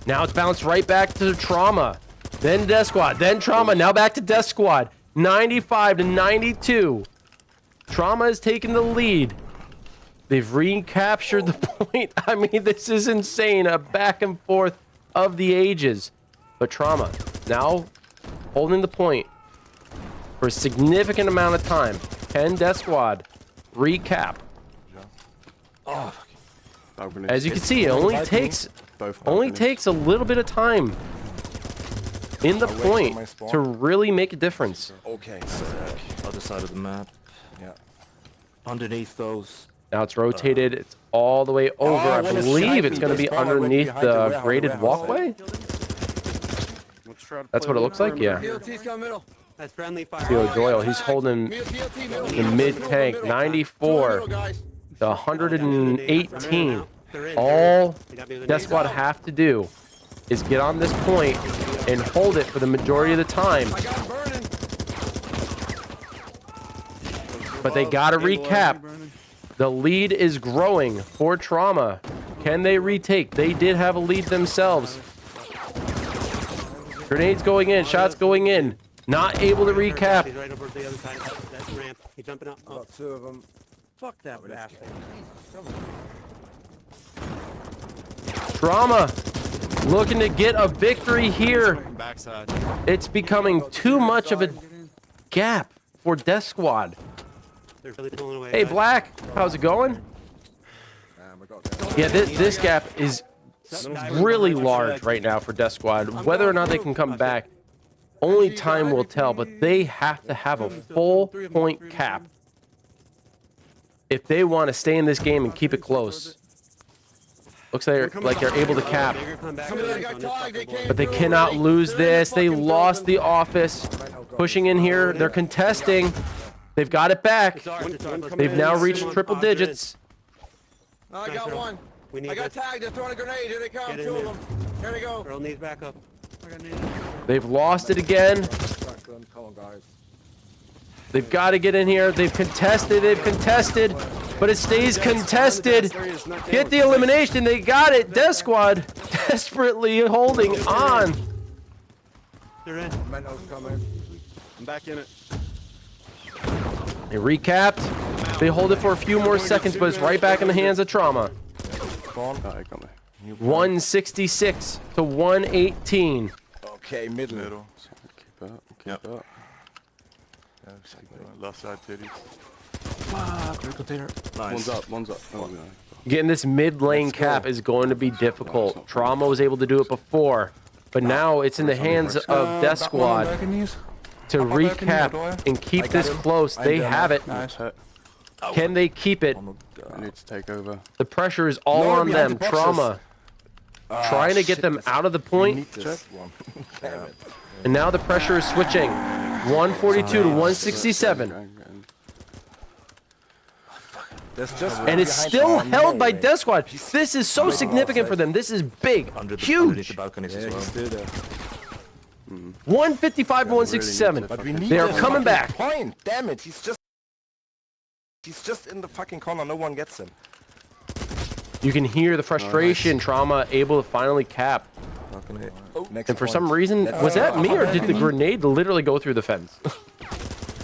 Now it's bounced right back to Trauma. Then DeathSquad. Then Trauma. Now back to DeathSquad. 95 to 92. Trauma has taken the lead. They've recaptured the point. I mean, this is insane. A back and forth of the ages. But Trauma now holding the point for a significant amount of time. Can DeathSquad recap? Balcony. As you can see, it only takes Both only balconies. takes a little bit of time in the point to really make a difference. Okay, so other side of the map. Yeah. Underneath those. Now it's rotated. It's all the way over. I when it's believe sniping, it's going to be this trauma went underneath behind the the warehouse. graded walkway. Let's try to That's play what it with looks like, yeah. DLT's coming middle. That's friendly fire. Theo Doyle, he's holding DLT middle. the mid tank. 94. to 118. All DeathSquad have to do is get on this point and hold it for the majority of the time. I got him burning. But they got to recap. The lead is growing for Trauma. Can they retake? They did have a lead themselves. Grenades going in, shots going in. Not able to recap. He's right over the other side of that ramp. He's jumping up. Oh, Got 2 of them. fuck that bastard. Trauma looking to get a victory here. Backside. It's becoming too much of a gap for DeathSquad. They're really pulling away. Hey, guys. Black, how's it going? Yeah, this gap is really large right now for DeathSquad. Whether or not they can come back, only time will tell, but they have to have a full point cap if they want to stay in this game and keep it close. Looks like they're able to cap, but they cannot lose this. They lost the office. Pushing in here, they're contesting. They've got it back. They've now reached triple digits. I got one. I got tagged. They're throwing a grenade. Here they come. 2 of them. Here they go. Girl needs back up. They've lost it again. Come on, guys. They've got to get in here. They've contested, but it stays contested. Get the elimination. They got it. DeathSquad desperately holding on. They're in. Menno's coming. I'm back in it. They recapped. They hold it for a few more seconds, but it's right back in the hands of Trauma. Oh, I got me. 166 to 118. Okay, middle. Keep up, keep up. Left side titties. One's up. Oh, no. Getting this mid lane cap is going to be difficult. Trauma was able to do it before, but now it's in the hands of DeathSquad to recap and keep this close. They have it. Nice hit. Can they keep it? I need to take over. The pressure is all on them. Trauma trying to get them out of the point, and now the pressure is switching. 142 to 167. And it's still held by DeathSquad. This is so significant for them. This is big, huge. 155 to 167. They are coming back. Point. Damn it. He's just in the fucking corner. No one gets him. You can hear the frustration. Trauma able to finally cap. And for some reason, was that me or did the grenade literally go through the fence?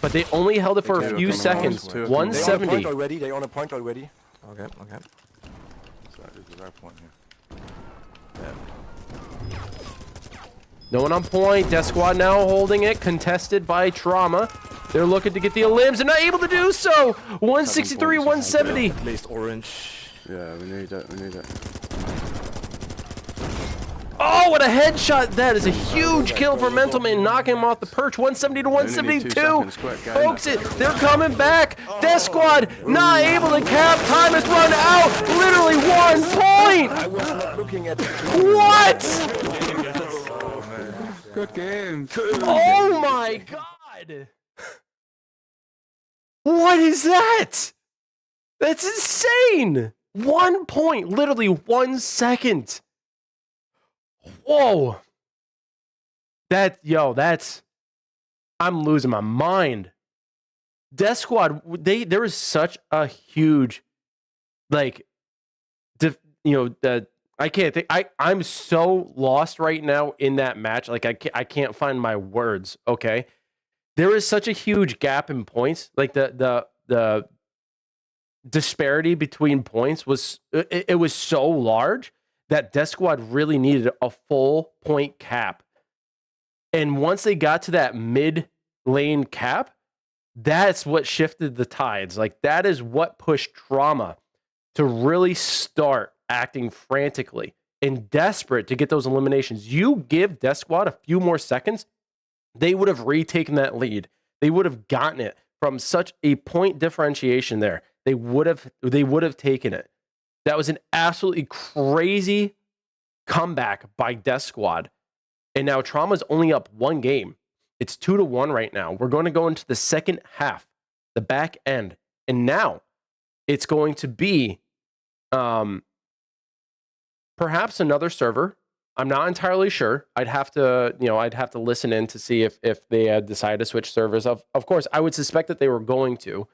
But they only held it for a few seconds. 170. They on a point already. Okay. Sorry, this is our point here. No one on point. DeathSquad now holding it. Contested by Trauma. They're looking to get the elims and not able to do so. 163, 170. At least orange. Yeah, we need it. Oh, what a headshot. That is a huge kill for Mental Man, knocking him off the perch. 170 to 172. Folks, they're coming back. DeathSquad not able to cap. Time has run out. Literally 1 point. I was not looking at What? Good game. Oh my god. What is that? That's insane. 1 point. Literally 1 second. Whoa. I'm losing my mind. DeathSquad, there is such a huge, I can't think. I'm so lost right now in that match. Like I can't find my words. Okay, there is such a huge gap in points. Like the disparity between points was so large that DeathSquad really needed a full point cap. And once they got to that mid lane cap, that's what shifted the tides. Like that is what pushed Trauma to really start acting frantically and desperate to get those eliminations. You give DeathSquad a few more seconds, they would have retaken that lead. They would have gotten it from such a point differentiation there. They would have taken it. That was an absolutely crazy comeback by DeathSquad. And now Trauma's only up 1 game. It's 2-1 right now. We're going to go into the second half, the back end. And now it's going to be perhaps another server. I'm not entirely sure. I'd have to listen in to see if they had decided to switch servers. Of course, I would suspect that they were going to,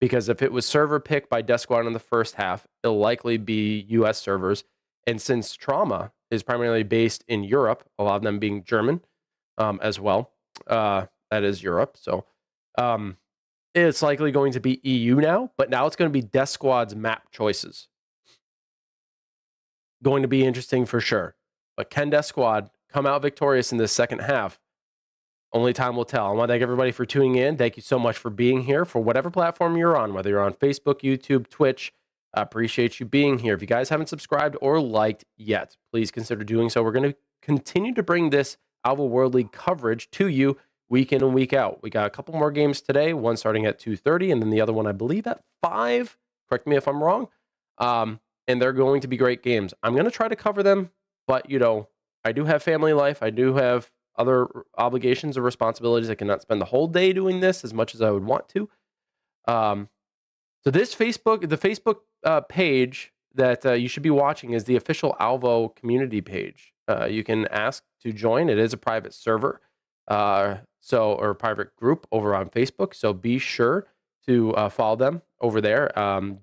because if it was server pick by DeathSquad in the first half, it'll likely be US servers. And since Trauma is primarily based in Europe, a lot of them being German as well, that is Europe. So it's likely going to be EU now, but now it's going to be DeathSquad's map choices. Going to be interesting for sure. But can DeathSquad come out victorious in the second half? Only time will tell. I want to thank everybody for tuning in. Thank you so much for being here for whatever platform you're on, whether you're on Facebook, YouTube, Twitch. I appreciate you being here. If you guys haven't subscribed or liked yet, please consider doing so. We're going to continue to bring this Alvo World League coverage to you week in and week out. We got a couple more games today, one starting at 2:30 and then the other one, I believe, at 5. Correct me if I'm wrong. And they're going to be great games. I'm going to try to cover them, but, I do have family life. I do have other obligations or responsibilities. I cannot spend the whole day doing this as much as I would want to. So this the Facebook page that you should be watching is the official Alvo community page. You can ask to join. It is a private server, or a private group over on Facebook. So be sure to follow them over there.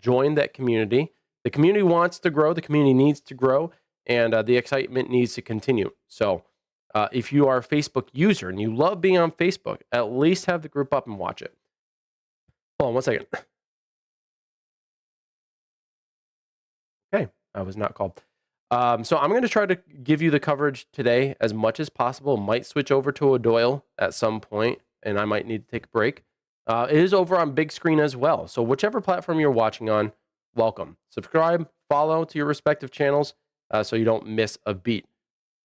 Join that community. The community wants to grow. The community needs to grow, and the excitement needs to continue. So if you are a Facebook user and you love being on Facebook, at least have the group up and watch it. Hold on 1 second. Okay, I was not called. So I'm going to try to give you the coverage today as much as possible. Might switch over to a Doyle at some point, and I might need to take a break. It is over on big screen as well. So whichever platform you're watching on, welcome. Subscribe, follow to your respective channels so you don't miss a beat.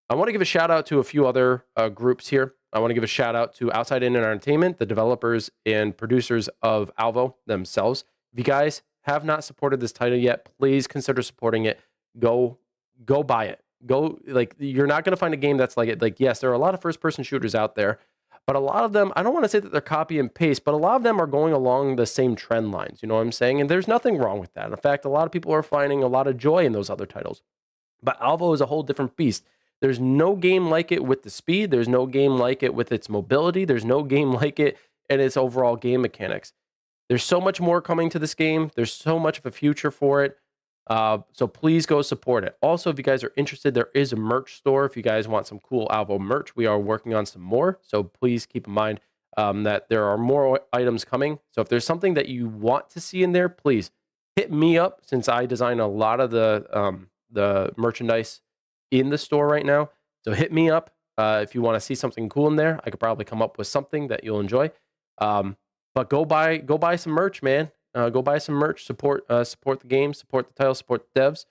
I want to give a shout out to a few other groups here. I want to give a shout out to OutsideIn Entertainment, the developers and producers of Alvo themselves. If you guys have not supported this title yet, please consider supporting it. Go buy it. You're not going to find a game that's like it. Like, yes, there are a lot of first-person shooters out there, but a lot of them, I don't want to say that they're copy and paste, but a lot of them are going along the same trend lines. You know what I'm saying? And there's nothing wrong with that. In fact, a lot of people are finding a lot of joy in those other titles. But Alvo is a whole different beast. There's no game like it with the speed. There's no game like it with its mobility. There's no game like it in its overall game mechanics. There's so much more coming to this game. There's so much of a future for it. So please go support it. Also, if you guys are interested, there is a merch store. If you guys want some cool Alvo merch, we are working on some more. So please keep in mind that there are more items coming. So if there's something that you want to see in there, please hit me up, since I design a lot of the merchandise in the store right now. So hit me up if you want to see something cool in there. I could probably come up with something that you'll enjoy. But go buy some merch, man. Go buy some merch. Support the game. Support the title. Support the devs.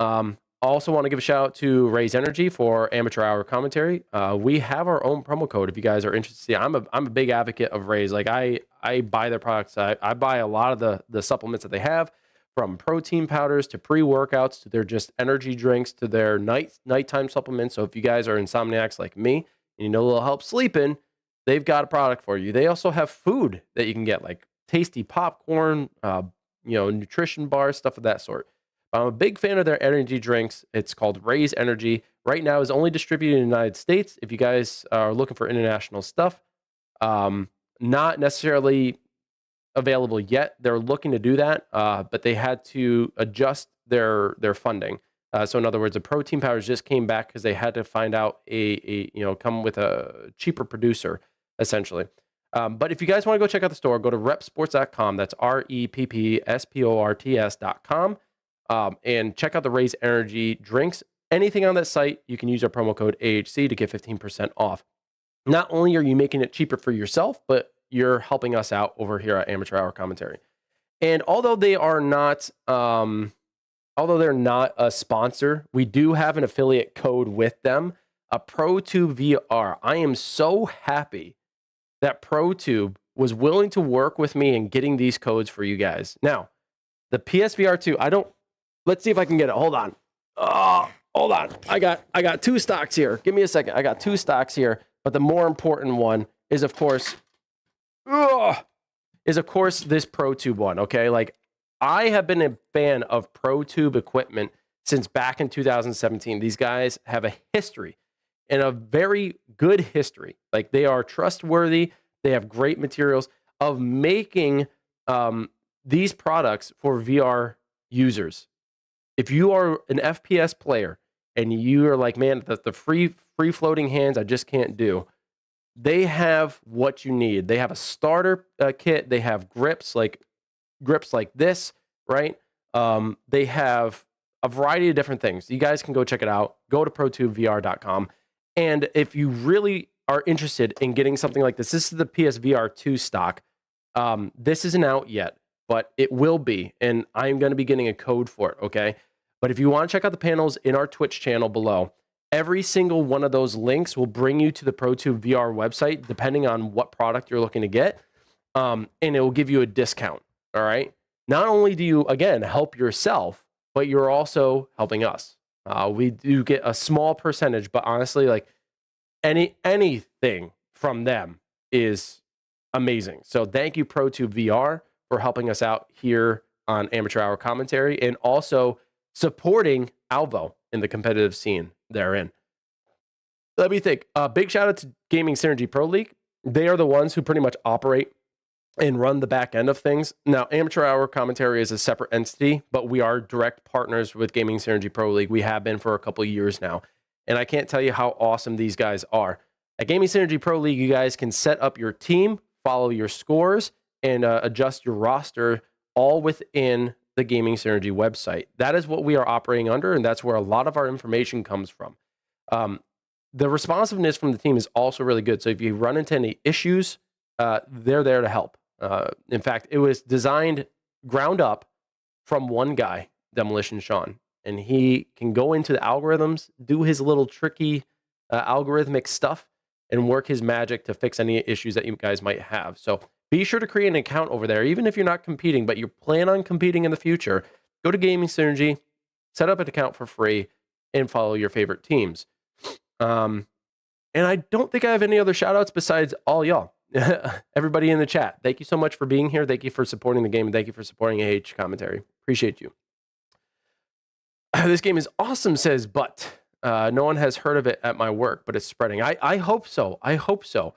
I also want to give a shout out to Raise Energy for amateur hour commentary. We have our own promo code if you guys are interested. I'm a big advocate of Raise. Like I buy their products. I buy a lot of the supplements that they have, from protein powders to pre-workouts to their just energy drinks to their nighttime supplements. So if you guys are insomniacs like me and you need a little help sleeping, they've got a product for you. They also have food that you can get, like tasty popcorn, nutrition bars, stuff of that sort. I'm a big fan of their energy drinks. It's called Raise Energy. Right now is only distributed in the United States. If you guys are looking for international stuff, not necessarily available yet. They're looking to do that, but they had to adjust their funding. So in other words, the protein powders just came back because they had to find out come with a cheaper producer, essentially. But if you guys want to go check out the store, go to repsports.com. That's REPPSPORTS.com. And check out the Raise Energy drinks. Anything on that site, you can use our promo code AHC to get 15% off. Not only are you making it cheaper for yourself, but you're helping us out over here at Amateur Hour Commentary. And although they're not a sponsor, we do have an affiliate code with them, a ProTube VR. I am so happy that ProTube was willing to work with me in getting these codes for you guys. Now, the PSVR 2, let's see if I can get it. Hold on. Oh, hold on. I got 2 stocks here. Give me a second. I got 2 stocks here, but the more important one is, of course, this ProTube one, okay? Like, I have been a fan of ProTube equipment since back in 2017. These guys have a history and a very good history. Like, they are trustworthy. They have great materials of making these products for VR users. If you are an FPS player and you are like, man, the free floating hands I just can't do, they have what you need. They have a starter kit. They have grips like this, right? They have a variety of different things. You guys can go check it out. Go to protubevr.com. And if you really are interested in getting something like this is the PSVR 2 stock. This isn't out yet, but it will be. And I'm going to be getting a code for it, okay? But if you want to check out the panels in our Twitch channel below, every single one of those links will bring you to the ProTube VR website, depending on what product you're looking to get. And it will give you a discount, all right? Not only do you, again, help yourself, but you're also helping us. We do get a small percentage, but honestly, like anything from them is amazing. So thank you, ProTube VR, for helping us out here on Amateur Hour Commentary and also supporting Alvo in the competitive scene they're in. Let me think. Big shout out to Gaming Synergy Pro League. They are the ones who pretty much operate and run the back end of things. Now, Amateur Hour Commentary is a separate entity, but we are direct partners with Gaming Synergy Pro League. We have been for a couple of years now. And I can't tell you how awesome these guys are. At Gaming Synergy Pro League, you guys can set up your team, follow your scores, and adjust your roster all within the Gaming Synergy website. That is what we are operating under, and that's where a lot of our information comes from. The responsiveness from the team is also really good. So if you run into any issues, they're there to help. In fact, it was designed ground up from one guy, Demolition Sean, and he can go into the algorithms, do his little tricky algorithmic stuff, and work his magic to fix any issues that you guys might have. So be sure to create an account over there, even if you're not competing, but you plan on competing in the future. Go to Gaming Synergy, set up an account for free, and follow your favorite teams. And I don't think I have any other shout outs besides all y'all. Everybody in the chat, thank you so much for being here. Thank you for supporting the game, and thank you for supporting AH Commentary. Appreciate you. This game is awesome, says But. No one has heard of it at my work, but it's spreading. I hope so. I hope so.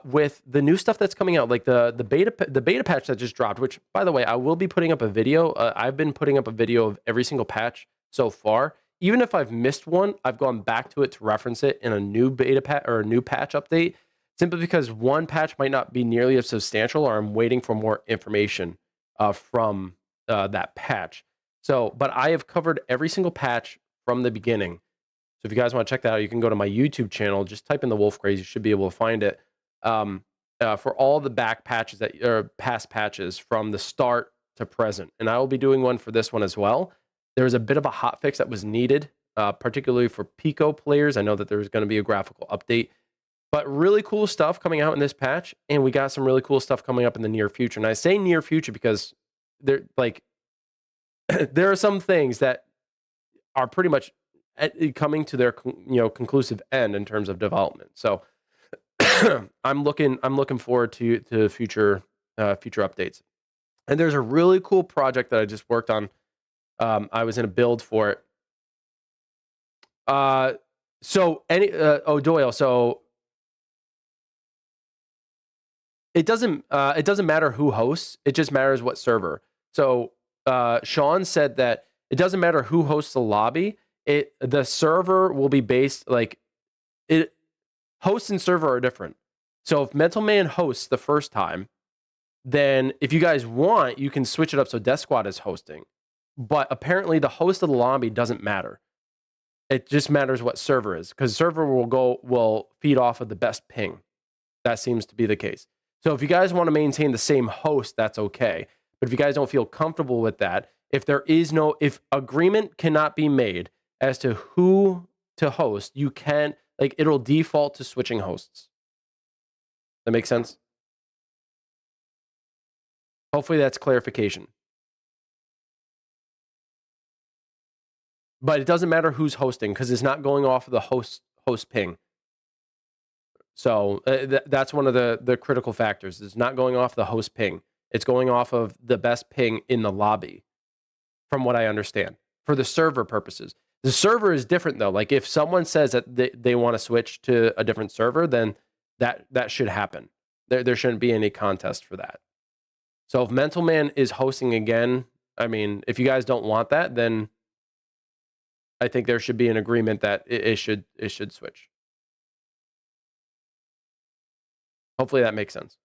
With the new stuff that's coming out, like the beta patch that just dropped, which, by the way, I will be putting up a video. I've been putting up a video of every single patch so far. Even if I've missed one, I've gone back to it to reference it in a new beta patch or a new patch update, simply because one patch might not be nearly as substantial, or I'm waiting for more information from that patch. So, but I have covered every single patch from the beginning. So if you guys want to check that out, you can go to my YouTube channel. Just type in the Wolf Craze. You should be able to find it. For all the back patches that or past patches from the start to present. And I will be doing one for this one as well. There was a bit of a hotfix that was needed, particularly for Pico players. I know that there's going to be a graphical update, but really cool stuff coming out in this patch. And we got some really cool stuff coming up in the near future. And I say near future because they're like, there are some things that are pretty much coming to their conclusive end in terms of development. So I'm looking forward to future updates. And there's a really cool project that I just worked on. I was in a build for it. Doyle. So it doesn't matter who hosts. It just matters what server. So Sean said that it doesn't matter who hosts the lobby. The server will be based like it. Host and server are different. So if Mental Man hosts the first time, then if you guys want, you can switch it up so DeathSquad is hosting. But apparently the host of the lobby doesn't matter. It just matters what server is, because server will feed off of the best ping. That seems to be the case. So if you guys want to maintain the same host, that's okay. But if you guys don't feel comfortable with that, if agreement cannot be made as to who to host, you can, like, it'll default to switching hosts. That makes sense? Hopefully that's clarification. But it doesn't matter who's hosting, because it's not going off of the host ping. So that's one of the critical factors. It's not going off the host ping. It's going off of the best ping in the lobby, from what I understand, for the server purposes. The server is different though. Like if someone says that they want to switch to a different server, then that should happen. There shouldn't be any contest for that. So if Mental Man is hosting again, I mean, if you guys don't want that, then I think there should be an agreement that it should switch. Hopefully that makes sense.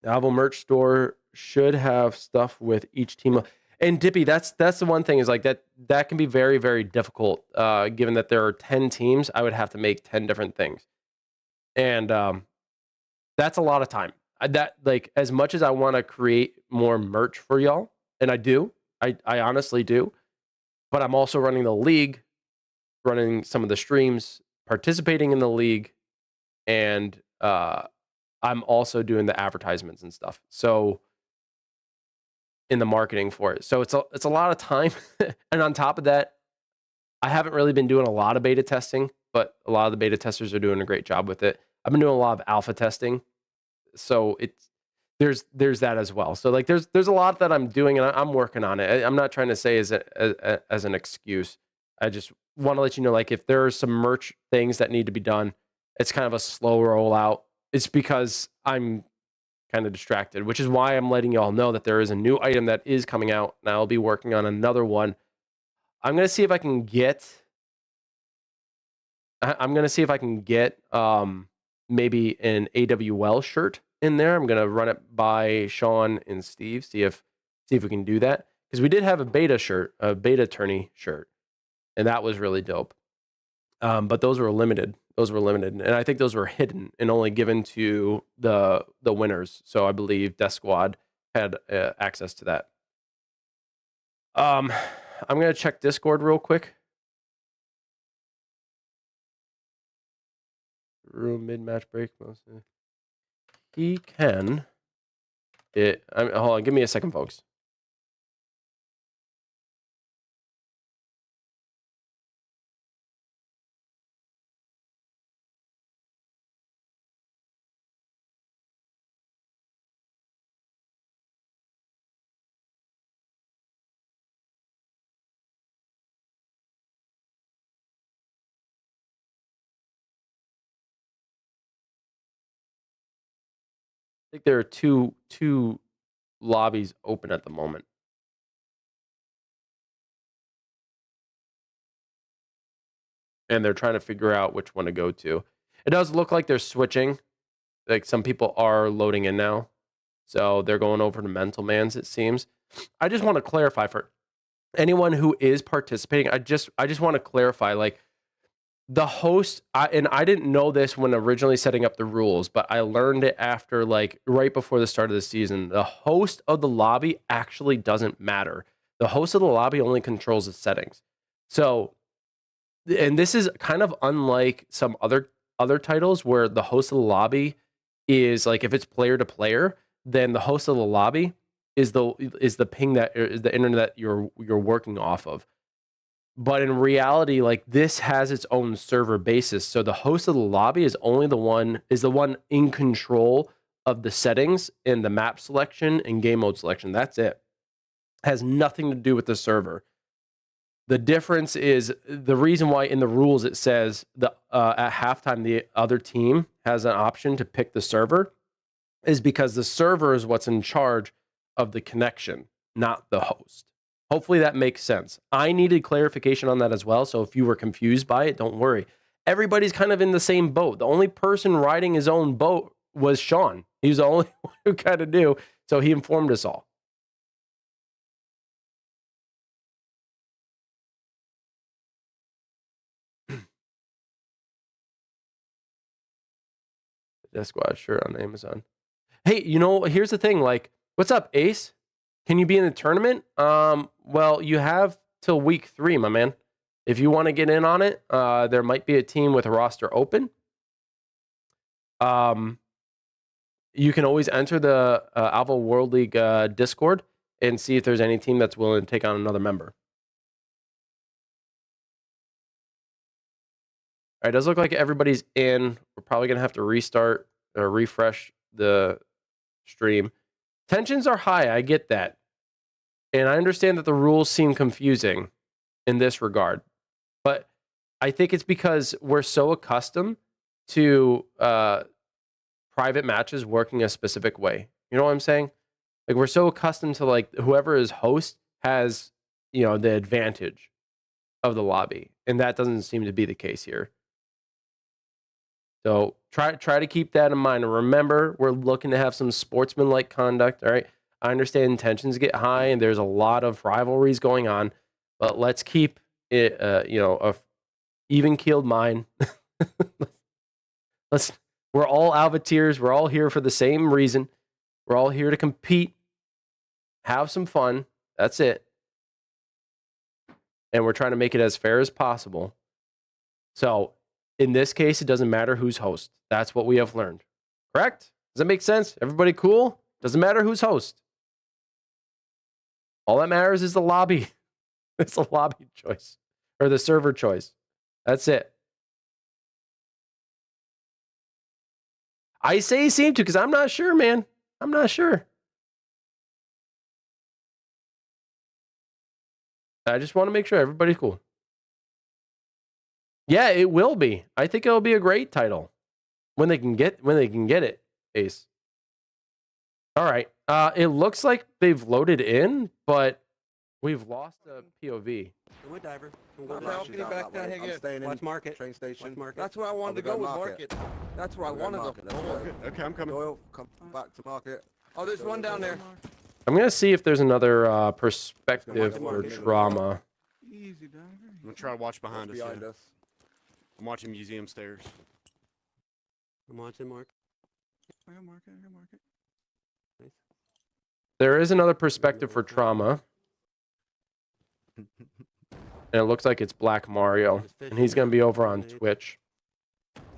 The Alvo merch store should have stuff with each team. And Dippy, that's the one thing is like that can be very, very difficult. Given that there are 10 teams, I would have to make 10 different things. And that's a lot of time. That like as much as I want to create more merch for y'all, and I do, I honestly do, but I'm also running the league, running some of the streams, participating in the league, and I'm also doing the advertisements and stuff. So in the marketing for it. So it's a lot of time. And on top of that, I haven't really been doing a lot of beta testing, but a lot of the beta testers are doing a great job with it. I've been doing a lot of alpha testing. So there's that as well. So like there's a lot that I'm doing and I'm working on it. I'm not trying to say as an excuse. I just want to let you know, like if there are some merch things that need to be done, it's kind of a slow rollout. It's because I'm kind of distracted, which is why I'm letting y'all know that there is a new item that is coming out, and I'll be working on another one. I'm gonna see if I can get. Maybe an AWL shirt in there. I'm gonna run it by Sean and Steve, see if we can do that, because we did have a beta tourney shirt, and that was really dope. But those were limited. And I think those were hidden and only given to the winners. So I believe DeathSquad had access to that. I'm gonna check Discord real quick. Room mid-match break mostly. He can. Hold on, give me a second, folks. I think there are two lobbies open at the moment. And they're trying to figure out which one to go to. It does look like they're switching. Like some people are loading in now. So they're going over to Mental Man's, it seems. I just want to clarify for anyone who is participating. I just want to clarify, like, the host, and I didn't know this when originally setting up the rules, but I learned it after, like, right before the start of the season. The host of the lobby actually doesn't matter. The host of the lobby only controls the settings. So, and this is kind of unlike some other titles where the host of the lobby is, like, if it's player to player, then the host of the lobby is the ping that is the internet you're working off of. But in reality, like, this has its own server basis. So the host of the lobby is the one in control of the settings and the map selection and game mode selection. That's it. Has nothing to do with the server. The difference is the reason why in the rules it says at halftime the other team has an option to pick the server is because the server is what's in charge of the connection, not the host. Hopefully that makes sense. I needed clarification on that as well, so if you were confused by it, don't worry. Everybody's kind of in the same boat. The only person riding his own boat was Sean. He was the only one who kind of knew, so he informed us all. DeathSquad shirt on Amazon. Hey, here's the thing. Like, what's up, Ace? Can you be in the tournament? Well, you have till week 3, my man. If you want to get in on it, there might be a team with a roster open. You can always enter the Alvo World League Discord and see if there's any team that's willing to take on another member. right, it does look like everybody's in. We're probably going to have to restart or refresh the stream. Tensions are high. I get that. And I understand that the rules seem confusing in this regard. But I think it's because we're so accustomed to private matches working a specific way. You know what I'm saying? Like, we're so accustomed to, like, whoever is host has, you know, the advantage of the lobby. And that doesn't seem to be the case here. So try to keep that in mind. And remember, we're looking to have some sportsmanlike conduct, all right? I understand tensions get high and there's a lot of rivalries going on, but let's keep it, you know, a even-keeled mind. We're all Alvateers. We're all here for the same reason. We're all here to compete, have some fun. That's it. And we're trying to make it as fair as possible. So in this case, it doesn't matter who's host. That's what we have learned. Correct? Does that make sense? Everybody cool? Doesn't matter who's host. All that matters is the lobby. It's the lobby choice or the server choice. That's it. I say seem to because I'm not sure, man. I'm not sure. I just want to make sure everybody's cool. Yeah, it will be. I think it'll be a great title when they can get it. Ace. All right. It looks like they've loaded in, but we've lost a POV. Go with diver. I'm helping you back down here. Staying Watch in market. train station. Watch market. That's where I wanted to go with market. That's where I wanted to Market, go. let's go. Okay, I'm coming. Doyle, come back to market. Oh, there's one down there. I'm gonna see if there's another perspective or drama. Easy, diver. I'm gonna try to watch behind us. Behind Yeah. us. I'm watching museum stairs. I'm watching Mark. I got market. I got market. Nice. There is another perspective for trauma. And it looks like it's Black Mario. And he's going to be over on Twitch.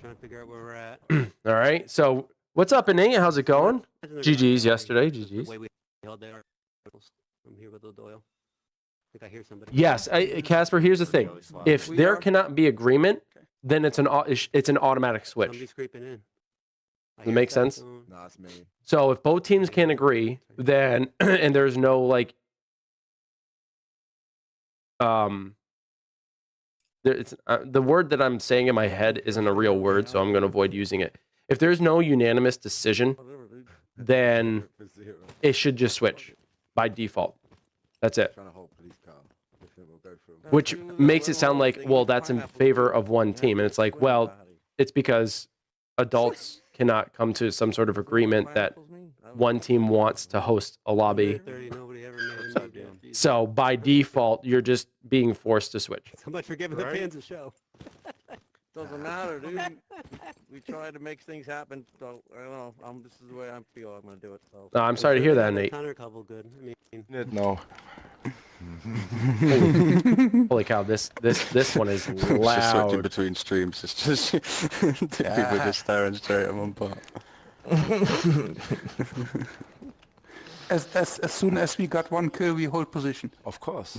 Trying to figure out where we're at. All right. So, what's up, Nate? How's it going? GG's yesterday. GG's. Way we held there. I'm here with the Doyle. I think I hear somebody. Yes, Casper, here's the thing. If We there are- cannot be agreement, then it's an automatic switch. Somebody's creeping in. Does it make sense? Nah, it's me. So if both teams can't agree, then and there's no like it's the word that I'm saying in my head isn't a real word, so I'm going to avoid using it. If there's no unanimous decision, then it should just switch by default. That's it. Trying to hold police car. I think we'll go through. Which makes it sound like, well, that's in favor of one team. And it's like, well, it's because adults cannot come to some sort of agreement that one team wants to host a lobby. 30, nobody ever made a move yet. So by default, you're just being forced to switch. So much for giving the Right? fans a show. Doesn't matter, dude. We try to make things happen. So I don't know. This is the way I feel. I'm gonna do it. So. I'm sorry to hear that, Nate. Counter couple good. I mean, No. Holy cow, this one is Just switching loud. between streams. It's just people just staring straight at one part. As soon as we got one kill, we hold position. Of course.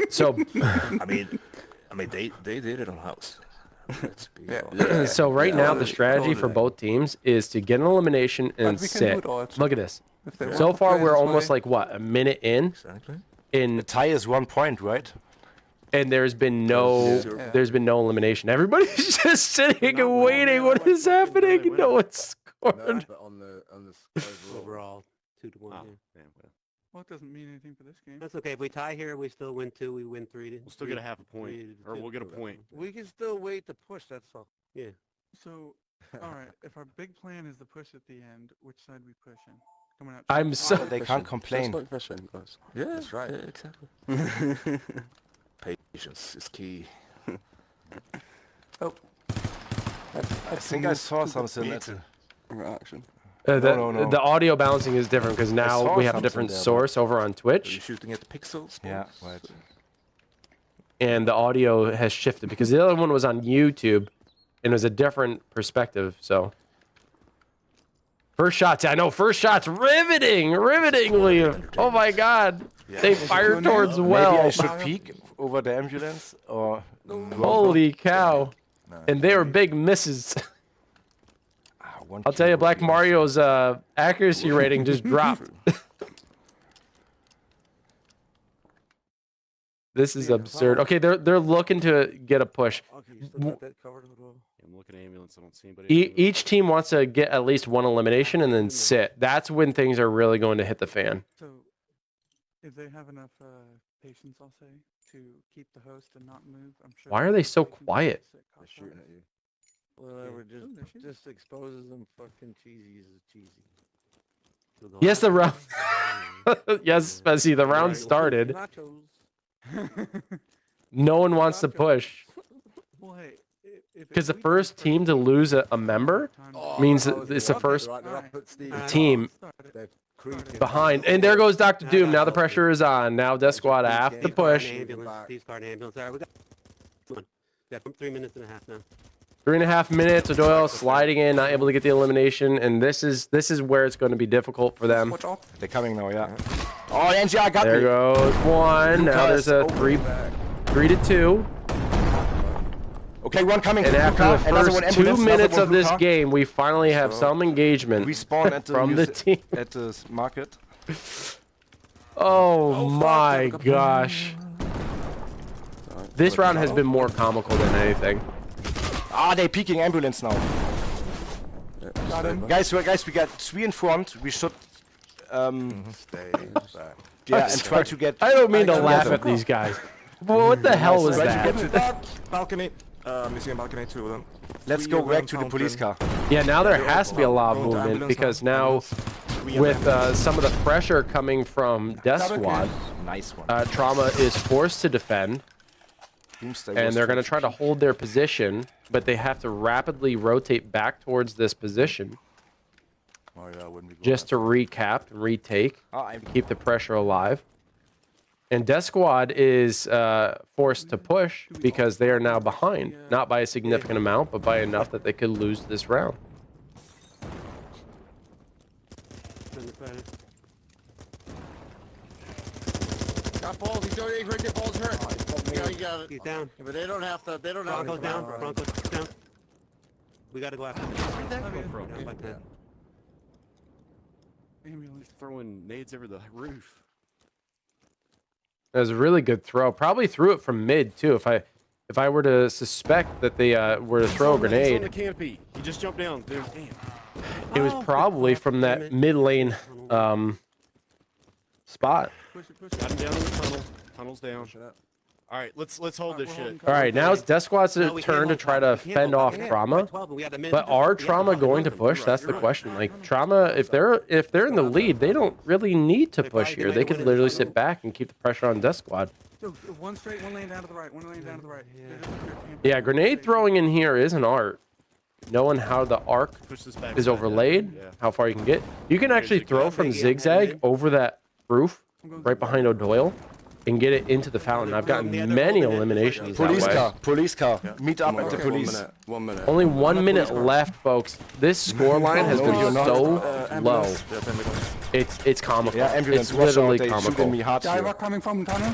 So I mean, they did it on house. Let's be honest. so right now the strategy for both teams is to get an elimination and But we can do sit. it also. Look at this. If they So want to far play we're this almost way. like what, a minute in, Exactly. The tie is 1 point, right? and there's been no elimination. Everybody's just sitting and waiting. What is happening? No one's No, scored. but on the overall 2-1. Oh, Yeah. damn, well. Well, it doesn't mean anything for this game. That's okay. If we tie here, we still win 2. We win 3. We'll still get a half a point, or we'll get a point. We can still wait to push. That's all. Yeah. So, all right. If our big plan is the push at the end, which side we pushing? Coming out. I'm so They can't complain. Just not pressuring, guys. Yeah, That's right. yeah, exactly. Patience is key. Oh. I think I saw something. Reaction. No. the audio balancing is different because now saw we have a something different there, but- source over on Are you Twitch, shooting at the pixels? Yeah, boys? right. and the audio has shifted because the other one was on YouTube and it was a different perspective. So first shots, I know first shots, rivetingly. Oh my God, they fired towards Maybe I well. should peek over the ambulance or... Holy cow. and they are big misses. One I'll tell you, kill Black would be Mario's accuracy rating just dropped. This is absurd. Okay, they're looking to get a push. Okay, you still got that covered as well? I'm looking at ambulance. I don't see anybody. Each team wants to get at least one elimination and then sit. That's when things are really going to hit the fan. So, if they have enough patience, I'll say, to keep the host and not move, I'm sure. Why are they so quiet? They're shooting at you. Whatever, Ooh, they're shooting. just exposes them fucking cheesy as cheesy. Yes, the round. Yes, Bessie, the round started. Nachos. No one wants to push Well, hey, because the first team to lose a member means that it's the first team behind. And there goes Dr. Doom. Now the pressure is on. Now DeathSquad have to push. DeathSquad ambulance. All right, we got 3 minutes and a half now. 3.5 minutes. O'Doyle sliding in, not able to get the elimination, and this is where it's going to be difficult for them. Watch out. They're coming now, yeah. Oh, NGR got There me. goes one. Now there's a Lucas, 3 to 2. Okay, one coming. And after Luca, the another first one 2 ambulance, minutes another of one this Luca. game, we finally have some engagement We spawn at the from the team. at the market. Oh my gosh. This round has been more comical than anything. Ah, they're peeking ambulance now. Got him. Guys, we got 3 in front. We should Stay back. yeah, and try to get. I don't mean to laugh at these guys. Well, what the hell was Try to that? get to the- Balcony. Missing balcony, 2 of them. Let's go back to the police car. Yeah, now there has to be a lot of movement because now with some of the pressure coming from DeathSquad, Nice one. Trauma is forced to defend, Doomsday and was they're going to too- try to hold their position, but they have to rapidly rotate back towards this position Oh yeah, wouldn't be good. just to recap and retake, keep the pressure alive. And DeathSquad is forced to push because they are now behind, not by a significant amount, but by enough that they could lose this round. Got balls. He's already right there. Balls hurt. Yeah, you got it. He's down. But they don't have to. They don't have to. Bronco's down. Bronco's down. We got to go after him. Where'd that come from? Down by 10. Ambulance. Throwing nades over the roof. That was a really good throw. Probably threw it from mid too. If I were to suspect that they were to throw a He's on the grenade, campy. He just jumped down. Dude, damn. it was probably from that mid lane spot. Push it, push it. Got him down in the tunnel. Tunnel's down. All right, let's hold this shit. All right, now it's DeathSquad's No, we can't turn to hold try Trauma. to We can't fend hold off Trauma. Trauma. 12, we got a minute. But are We have Trauma to going to hold push? them. That's the question. Like Trauma, if they're in the lead, they don't really need to push here. They could literally sit back and keep the pressure on DeathSquad. So, one straight, one lane down to the right, one lane down to the right. Yeah, grenade throwing in here is an art. Knowing how the arc Push this back. is overlaid, Yeah. how far you can get. You can actually throw from zigzag over that roof right behind O'Doyle and get it into the fountain. I've gotten many eliminations that Police way. car. Police car. Meet up at the Okay, police. 1 minute. Only 1 minute left, folks. This score line has been you're not. so low. Yeah, 10 minutes. It's comical. Yeah, ambulance. It's Watch out. literally They shooting comical. me hard Diver here. coming from tunnel.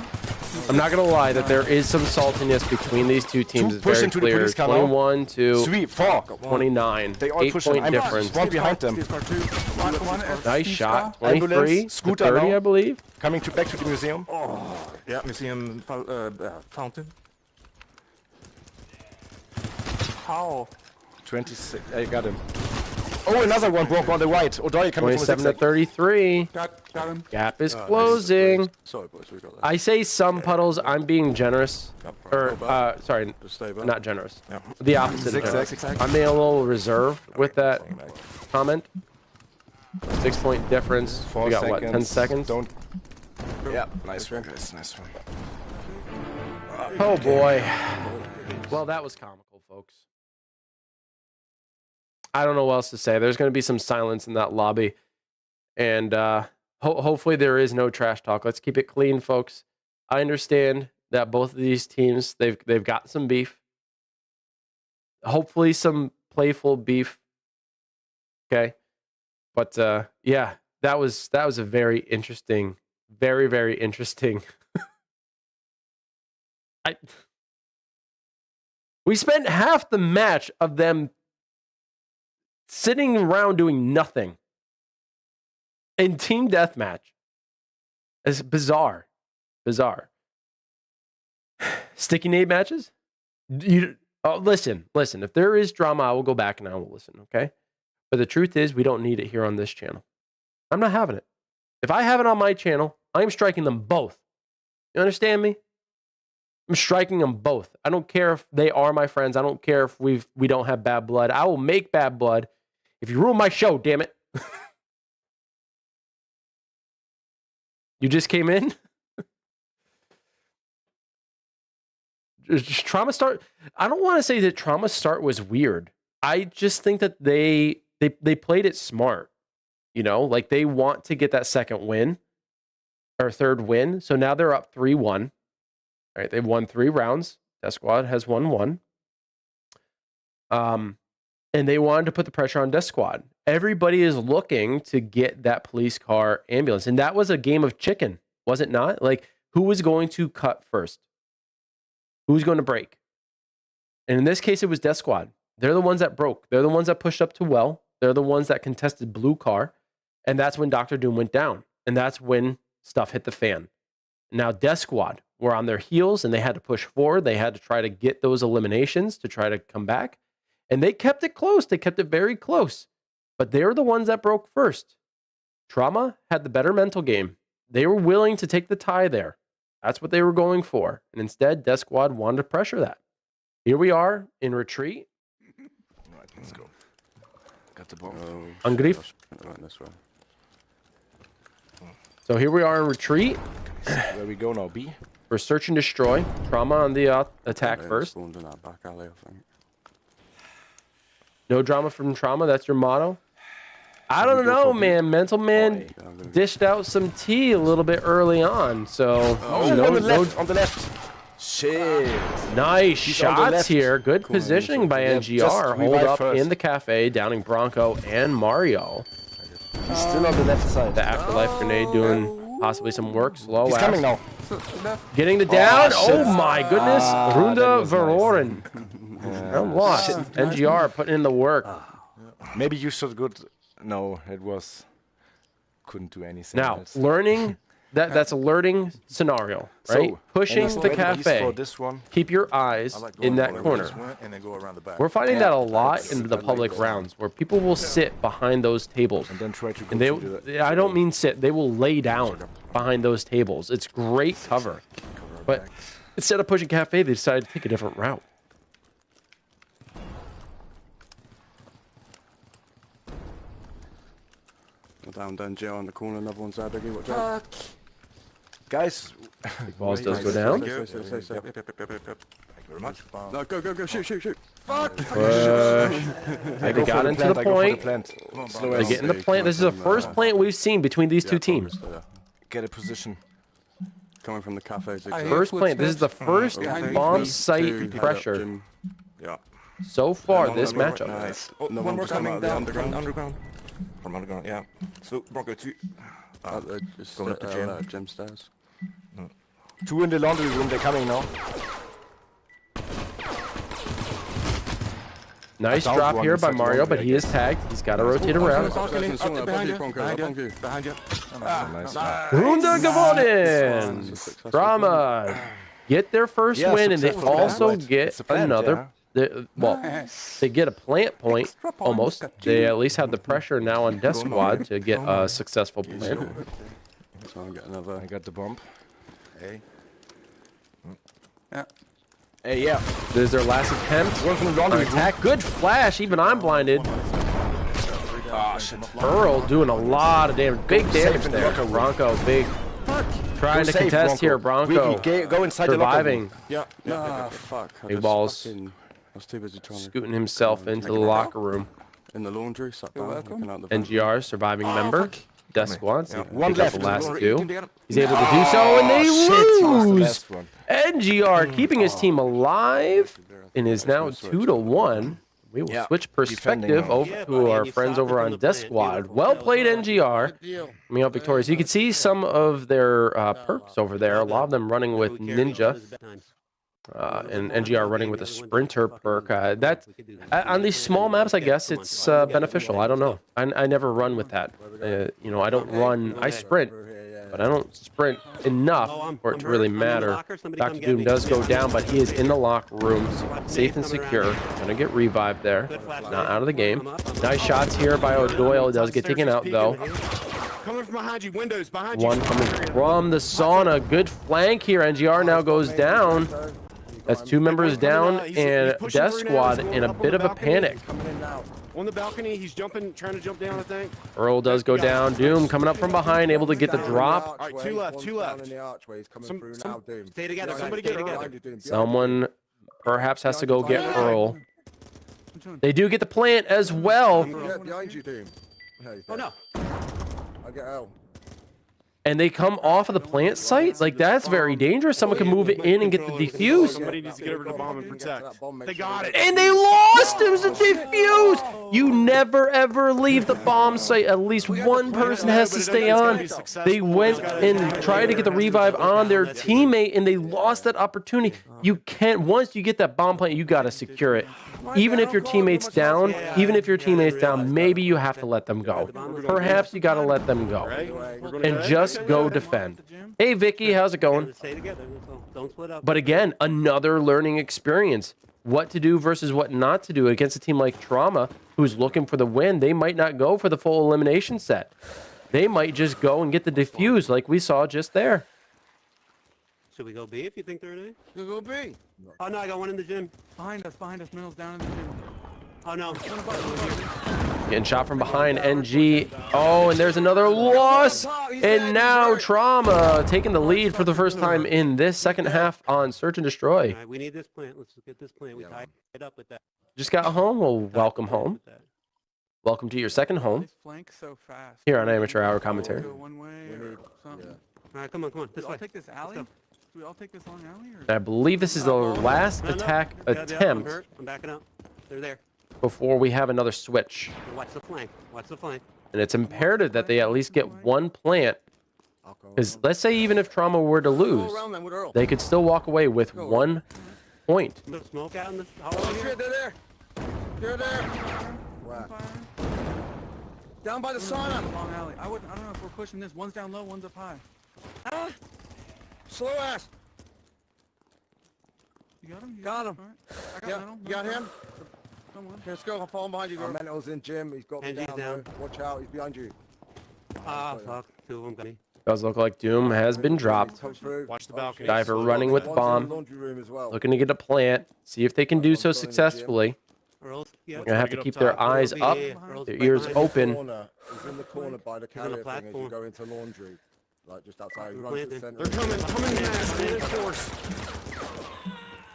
I'm not gonna lie that there is some saltiness between these two teams. Two It's push very into the clear. police car now. 21 to 3, 4. 29. They all 8 push point them. difference. One behind them. One Nice shot. 23 Ambulance, to scooter 30, now. I believe. Coming back to the museum. Yeah, museum fountain. How? 26. I got him. Oh, another one broke on the right. O'Doyle coming from 27 the to 33. Got him. Gap is Nice. closing. Sorry, boys, we got that. I say some puddles. I'm being generous. Or, sorry, Just stay back. not generous. Yeah. The opposite of Zigzag, generous. zigzag. I'm being a little reserved with that comment. 6 point difference. 4 We got what, 10 seconds? Don't. Yeah, nice one, guys. Nice one. Oh boy. Well, that was comical, folks. I don't know what else to say. There's going to be some silence in that lobby. And hopefully there is no trash talk. Let's keep it clean, folks. I understand that both of these teams, they've got some beef. Hopefully some playful beef. Okay? But yeah, that was a very interesting, very, very interesting. We spent half the match of them sitting around doing nothing in team deathmatch. It's bizarre. Bizarre. Sticky nade matches? Listen. If there is drama, I will go back and I will listen, okay? But the truth is, we don't need it here on this channel. I'm not having it. If I have it on my channel, I'm striking them both. You understand me? I'm striking them both. I don't care if they are my friends. I don't care if we don't have bad blood. I will make bad blood if you ruin my show, damn it. You just came in? Trauma Start. I don't want to say that Trauma Start was weird. I just think that they played it smart. You know, like they want to get that second win or third win. So now they're up 3-1. Right, they've won 3 rounds. DeathSquad has won 1. And they wanted to put the pressure on DeathSquad. Everybody is looking to get that police car ambulance. And that was a game of chicken, was it not? Like, who was going to cut first? Who's going to break? And in this case, it was DeathSquad. They're the ones that broke. They're the ones that pushed up to well. They're the ones that contested blue car. And that's when Dr. Doom went down. And that's when stuff hit the fan. Now, DeathSquad were on their heels and they had to push forward. They had to try to get those eliminations to try to come back. And they kept it close. They kept it very close. But they were the ones that broke first. Trauma had the better mental game. They were willing to take the tie there. That's what they were going for. And instead, DeathSquad wanted to pressure that. Here we are in retreat. All right, let's go. Got the bomb. Angriff. Right, this way. So here we are in retreat. Where we go now, B? For search and destroy. Trauma on the attack They first. spawned in that back alley, I think. No drama from Trauma. That's your motto. I don't know, man. Mental Man dished out some tea a little bit early on. So on the left. Shit. Nice He's on the shots left. here. Good positioning by Yeah, NGR. just Hold revive up first. in the cafe, downing Bronco and Mario. He's still on the left side. The afterlife grenade doing possibly some work. Slow He's ass. coming now. Getting the down. Oh, shit. Oh my goodness. that Runda was nice. Veroren. I'm lost. NGR putting in the work. Maybe you should go. No, it was. Couldn't do anything Now, else. learning that's a learning scenario, right? So, Pushing any the strategies cafe. for this one? Keep your eyes I like in going that all the way corner. this way and then go around the back. We're finding that a lot in the public rounds where people will sit behind those tables. And then try to go And to the... I don't mean sit, they will lay down behind those tables. It's great cover. But instead of pushing cafe, they decided to take a different route. Down jail in the corner, another one's out again. Watch out. Guys, Big balls does go down. Thank you very much. No, go, shoot. Push. They got into the point. They get in the plant. This is the first plant we've seen between these two teams. Get a position. Coming from the cafe. First plant. This is the first bomb site pressure Yeah. so far this matchup. Nice. Oh, No one one more just come coming out of the down. underground. From underground, yeah. So, Bronco 2. Just Going up the gym. gym stairs. 2 in the laundry room. They're coming now. Nice Down drop one here by inside the Mario, laundry, but I he is guess. tagged. He's got to rotate around. Behind you. Nice. Runda gewonnen! Drama get their first Yeah, win, and they successful also plant. get It's a plant, another. They get a plant point almost. They at least have the pressure now on DeathSquad to get a successful plant. So I'll get another. I got the bump. Hey. Hey, yeah. This is their last attempt. One from the on laundry room. attack. Good flash. Even I'm blinded. Ah, shit. Earl doing a lot of damage. Big damage Safe in the there. locker room. Bronco, big. Trying to Go safe, contest here. Bronco Go inside the locker room. surviving. Yeah. Fuck. Big balls. I was too busy trying to. Scooting himself into the locker room. In the laundry, sat down, looking out the vent. NGR surviving member. DeathSquad. So One pick up left. the last You two. can get him. He's able to do so, and they Shit, he was the lose. last one. NGR keeping his team alive and is now 2-1. We will Yeah, switch perspective defending. over Yeah, to buddy, our you friends stopped over it on from the plant. DeathSquad. Beautiful. Well That played, was NGR. Good deal. Coming out victorious. You can see some of their perks over there. A lot of them running with We carry on Ninja. his bedtime. and NGR running with a sprinter perk. That on these small maps, I guess it's beneficial. I don't know. I never run with that. You know, I don't run. I sprint, but I don't sprint enough for it to really matter. Dr. Doom does go down, but he is in the locker rooms, safe and secure. Gonna get revived there. Not out of the game. Nice shots here by O'Doyle. Does get taken out though. Coming from behind you, windows behind you. One coming from the sauna. Good flank here. NGR now goes down. That's 2 members down, and DeathSquad in a bit of a panic. On the balcony, he's jumping, trying to jump down, I think. Earl does go down. Doom coming up from behind, able to get the drop. All right, 2 left, 2 left. Stay together. Somebody get together. Someone perhaps has to go get Earl. They do get the plant as well. Behind you, Doom. Oh no. I get out. And they come off of the plant site? Like, that's very dangerous. Someone can move it in and get the defuse. Somebody needs to get over to the bomb and protect. They got it. And they lost! It was a defuse! You never, ever leave the bomb site. At least one person has to stay on. They went and tried to get the revive on their teammate, and they lost that opportunity. You can't, once you get that bomb plant, you gotta secure it. Even if your teammate's down, maybe you have to let them go. Perhaps you gotta let them go. And just go defend. Hey Vicky, how's it going? Stay together. Don't split up. But again, another learning experience. What to do versus what not to do against a team like Trauma, who's looking for the win. They might not go for the full elimination set. They might just go and get the defuse like we saw just there. Should we go B if you think they're in A? You go B. Oh no, I got one in the gym. Behind us, Middle's down in the gym. Oh no. Getting shot from behind, NG. Oh, and there's another loss. And now Trauma taking the lead for the first time in this second half on Search and Destroy. All right, we need this plant. Let's get this plant. We tied it up with that. Just got home. Well, welcome home. Welcome to your second home They flank so fast. here on Amateur Hour Commentary. Go one way or something. All right, come on. Do This we all way. take this alley? Do we all take this long alley? I believe this is the last attack I'm attempt hurt. I'm backing up. They're there. before we have another switch. Watch the flank. Watch the flank. And it's imperative that they at least get one plant. Because let's say even if Trauma were to lose, they could still walk away with 1 point. Smoke out in the hallway here. They're there. They're there. Down by the sauna. Long alley. I don't know if we're pushing this. One's down low, one's up high. Ah. Slow ass. You got him? Got him. All right. I got Yeah, Metal. you got him? Someone. Let's go. I'm falling behind you, girl. Mental's in gym. He's got me NG's down. down. Though. Watch out. He's behind you. Ah, fuck. 2 of them got me. Does look like Doom has been dropped. Come through. Watch the balcony. Diver running with the One's in bomb. the laundry room as well. Looking to get a plant. See if they can do so successfully. Earl's, yeah. They're gonna have to keep their eyes Earl's up, Earl's their right ears behind you. open. He's in the corner by the He's on the carrier thing as you platform. go into laundry. Like just outside. He We're runs to the planting. center. They're coming fast, man. Force.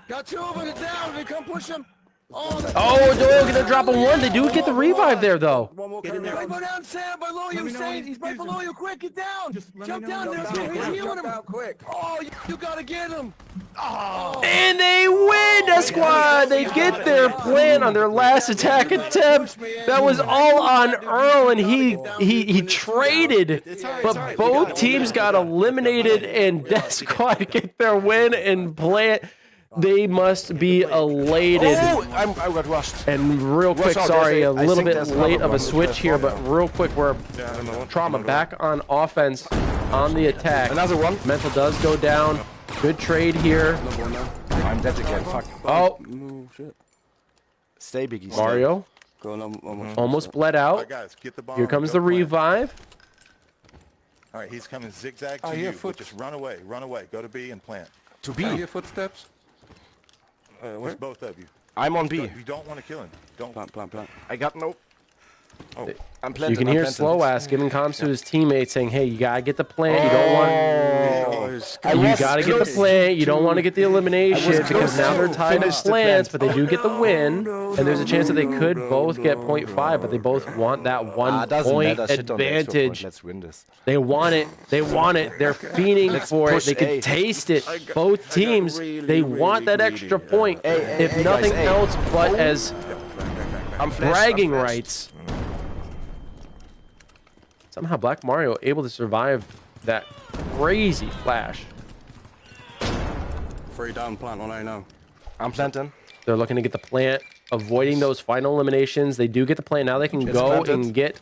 Got 2 of them. They're down. They come push them. Oh, Oh, Doyle gonna drop a 1. They do get the revive there though. One more Get in carrier. there. Right down, Sam. Below you, Let me know Sam. when He's he right gives below him. you. Quick, get down. Just let me Jump know down when there. he's down. He's healing Jump him. out quick. Oh, you gotta get him. Oh. And they win, DeathSquad. They get their plan on their last attack attempt. That was all on Earl, and he traded. But both teams got eliminated, and DeathSquad get their win and plant. They must be elated. Oh, I got rushed. And real quick, out, sorry, a I little think bit there's late another of a one. switch here, but real quick, we're Trauma back on offense on the attack. Another one. Mental does go down. Good trade here. I'm dead again. Fuck. Oh, No shit. Stay, Biggie. Stay. Mario Go on. almost bled out. Guys, get the bomb. Here comes Go the plant. revive. All right, he's coming zigzag to I you. hear but foot. Just run away. Go to B and plant. To I B. hear footsteps. Where? It's both of you. I'm on B. You don't want to kill him. Don't. Plan. I got no. Oh, I'm planting. You can I'm hear planting. Slow Ass giving comms to his teammates saying, hey, you gotta get the plant. You don't want... You gotta get the plant. You don't want to get the elimination because now they're tied with plants, but they do get the win. And there's a chance that they could both get 0.5, but they both want that 1 point advantage. Let's win this. They want it. They want it. They're fiending for it. They can A. taste it. Both teams, they want that extra point, if nothing else but as bragging rights. Somehow Black Mario able to survive that crazy flash. 3 down, plant on A now. I'm planting. They're looking to get the plant, avoiding those final eliminations. They do get the plant. Now they can It's go planted. and get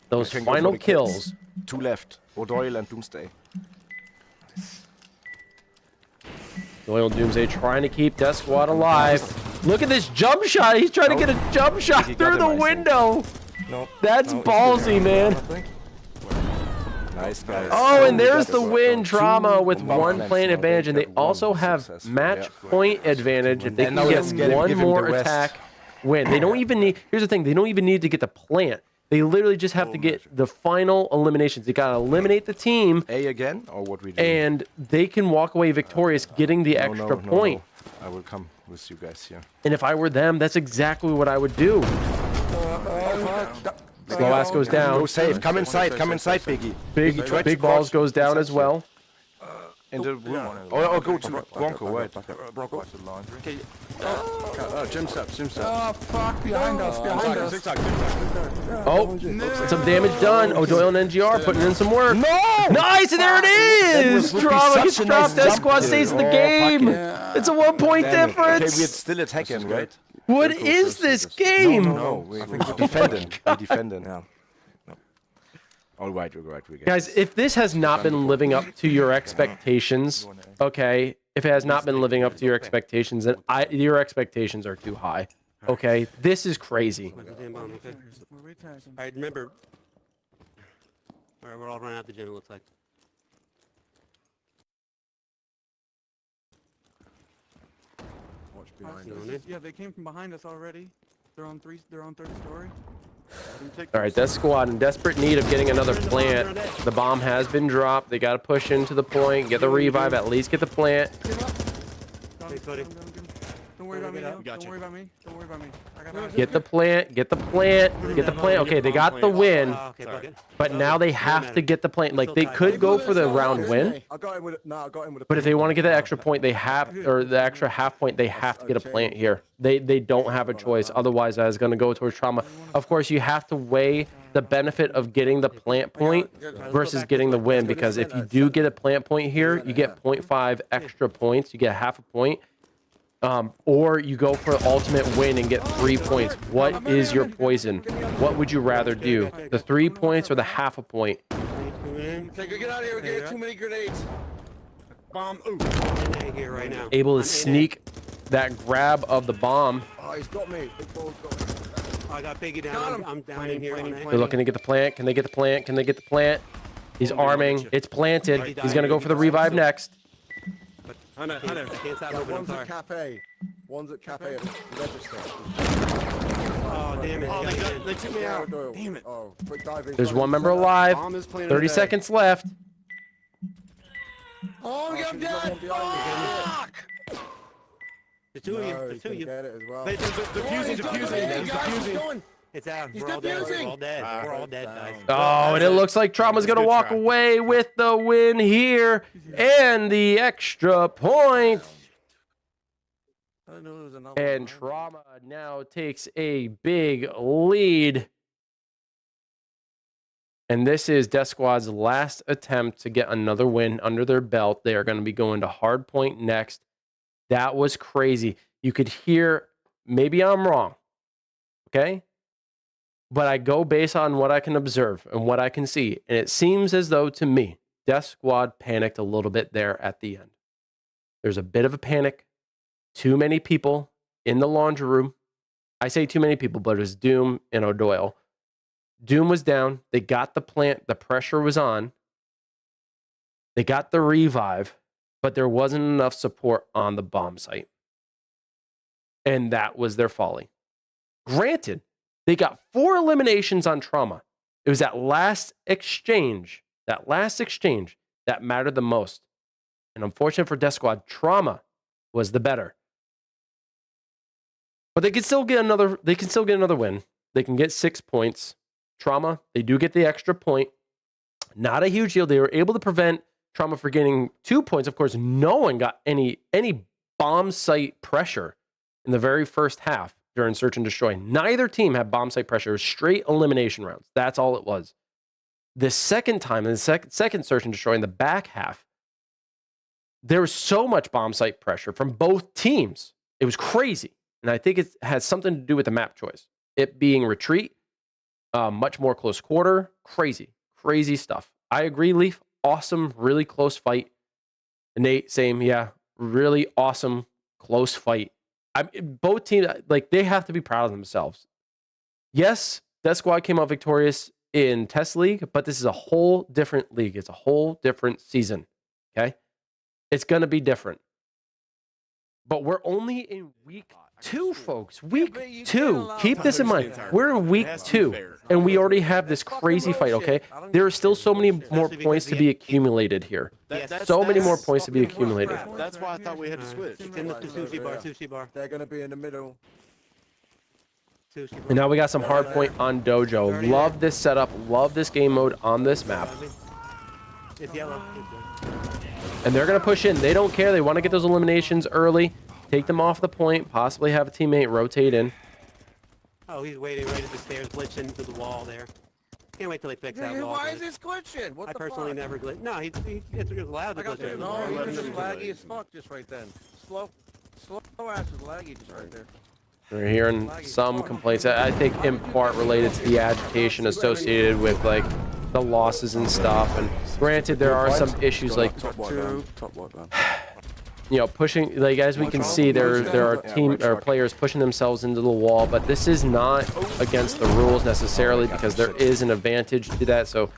those We can go for final the kills. kills. 2 left. O'Doyle and Doomsday. Loyal Doomsday trying to keep DeathSquad alive. Look at this jump shot. He's trying to get a jump shot He got through him, the I think. window. No. That's no, he's ballsy, still man. there, I think. Nice, guys. Oh, and we there's got the this. win. Trauma with One one plant plant now. advantage, and they got one also have successful. match Yeah. point advantage if they And can now get let's get him, one give him more the rest. attack win. They don't even need. Here's the thing: they don't even need to get the plant. They literally just have to get the final eliminations. They gotta eliminate the team, A again, or what we do? and they can walk away victorious, getting the extra point. I will come with you guys here. And if I were them, that's exactly what I would do. Slow ass goes down. Go safe. Come inside, Biggie. Big balls goes down as well. In the room. Oh, go to Bronco, right. Bronco. Laundry. Gym steps. Oh, fuck, behind us. Oh, some damage done. O'Doyle and NGR putting in some work. No! Nice, and there it is. would be Trauma gets such a nice dropped. That jump squad kill. stays in the Oh, game. fuck yeah. It's a 1 point Damn it. Okay, we're difference. still attacking, right? What is this game? No, we're defending. We're defending. Yeah. All right, we're right. We get Guys, if this has not been living up to your expectations, okay, if it has not been living up to your expectations, then your expectations are too high. Okay, this is crazy. I remember. All right, we're all running out the gym, it looks like. Watch behind us. Yeah, they came from behind us already. They're on third story. All right, that squad in desperate need of getting another plant. The bomb has been dropped. They got to push into the point, get the revive, at least get the plant. Thanks, buddy. Don't worry about me. Don't worry about me. Don't worry about me. I got eyes. Get the plant, get the plant, get the plant. Okay, they got the win, but now they have to get the plant. Like, they could go for the round win, I got him with a but if they want to get that extra point, they have, or the extra half point, they have to get a plant here. They don't have a choice. Otherwise, that is going to go towards Trauma. Of course, you have to weigh the benefit of getting the plant point versus getting the win, because if you do get a plant point here, you get 0.5 extra points. You get half a point. Or you go for ultimate win and get 3 points. What is your poison? What would you rather do? The 3 points or the half a point? Get out of here, we get too many grenades. Bomb. Ooh. Here right now. Able to sneak that grab of the bomb. Oh, he's got me. Big ball's got me. I got Biggie down. I'm down in here. They're looking to get the plant. Can they get the plant? Can they get the plant? He's arming. It's planted. He's going to go for the revive next. Hunter. Can't stop moving. One's at Cap A. One's at Cap A at the register. Oh, damn it. Oh, they took me out. Damn it. Oh, quick diving. There's one member alive. Bomb is planted 30 today. seconds left. Oh, we got him dead. Fuck! The two of you. No, The he's two of gonna you. get it as well. They're defusing. It's out. He's We're all dead. defusing. We're all dead. We're all dead, guys. Oh, and it looks like Trauma's going to walk away with the win here and the extra point. I didn't know there was another And one. Trauma now takes a big lead. And this is DeathSquad's last attempt to get another win under their belt. They are going to be going to hardpoint next. That was crazy. You could hear, maybe I'm wrong, okay? But I go based on what I can observe and what I can see. And it seems as though, to me, DeathSquad panicked a little bit there at the end. There's a bit of a panic. Too many people in the laundry room. I say too many people, but it was Doom and O'Doyle. Doom was down. They got the plant. The pressure was on. They got the revive, but there wasn't enough support on the bomb site. And that was their folly. Granted, they got 4 eliminations on Trauma. It was that last exchange that mattered the most. And unfortunate for DeathSquad, Trauma was the better. But they can still get another win. They can get 6 points. Trauma, they do get the extra point. Not a huge deal. They were able to prevent Trauma from getting 2 points. Of course, no one got any bomb site pressure in the very first half during Search and Destroy. Neither team had bomb site pressure. It was straight elimination rounds. That's all it was. The second time, in the second Search and Destroy in the back half, there was so much bomb site pressure from both teams. It was crazy. And I think it has something to do with the map choice. It being retreat, much more close quarter, crazy stuff. I agree, Leaf. Awesome, really close fight. Nate, same, yeah. Really awesome, close fight. Both teams, like, they have to be proud of themselves. Yes, DeathSquad came out victorious in Test League, but this is a whole different league. It's a whole different season, okay? It's going to be different. But we're only in week 2, folks. Week 2. Keep this in mind. We're in week 2, and we already have this crazy fight, okay? There are still so many more points to be accumulated here. So many more points to be accumulated. That's why I thought we had to switch. It's in the sushi bar. They're gonna be in the middle. Sushi bar. And now we got some hard point on Dojo. Love this setup. Love this game mode on this map. It's yellow. And they're going to push in. They don't care. They want to get those eliminations early. Take them off the point. Possibly have a teammate rotate in. Oh, he's waiting right at the stairs, glitching to the wall there. Can't wait till they fix that wall. Why is this glitching? What I the personally fuck? never glitch. No, it's allowed to glitch. No, he was just laggy as fuck just right then. Slow ass is laggy just right there. We're hearing some complaints. I think in part related to the agitation associated with, like, the losses and stuff. And granted, there are some issues like, you know, pushing, like, as we can see, there are players pushing themselves into the wall, but this is not against the rules necessarily, because there is an advantage to that. So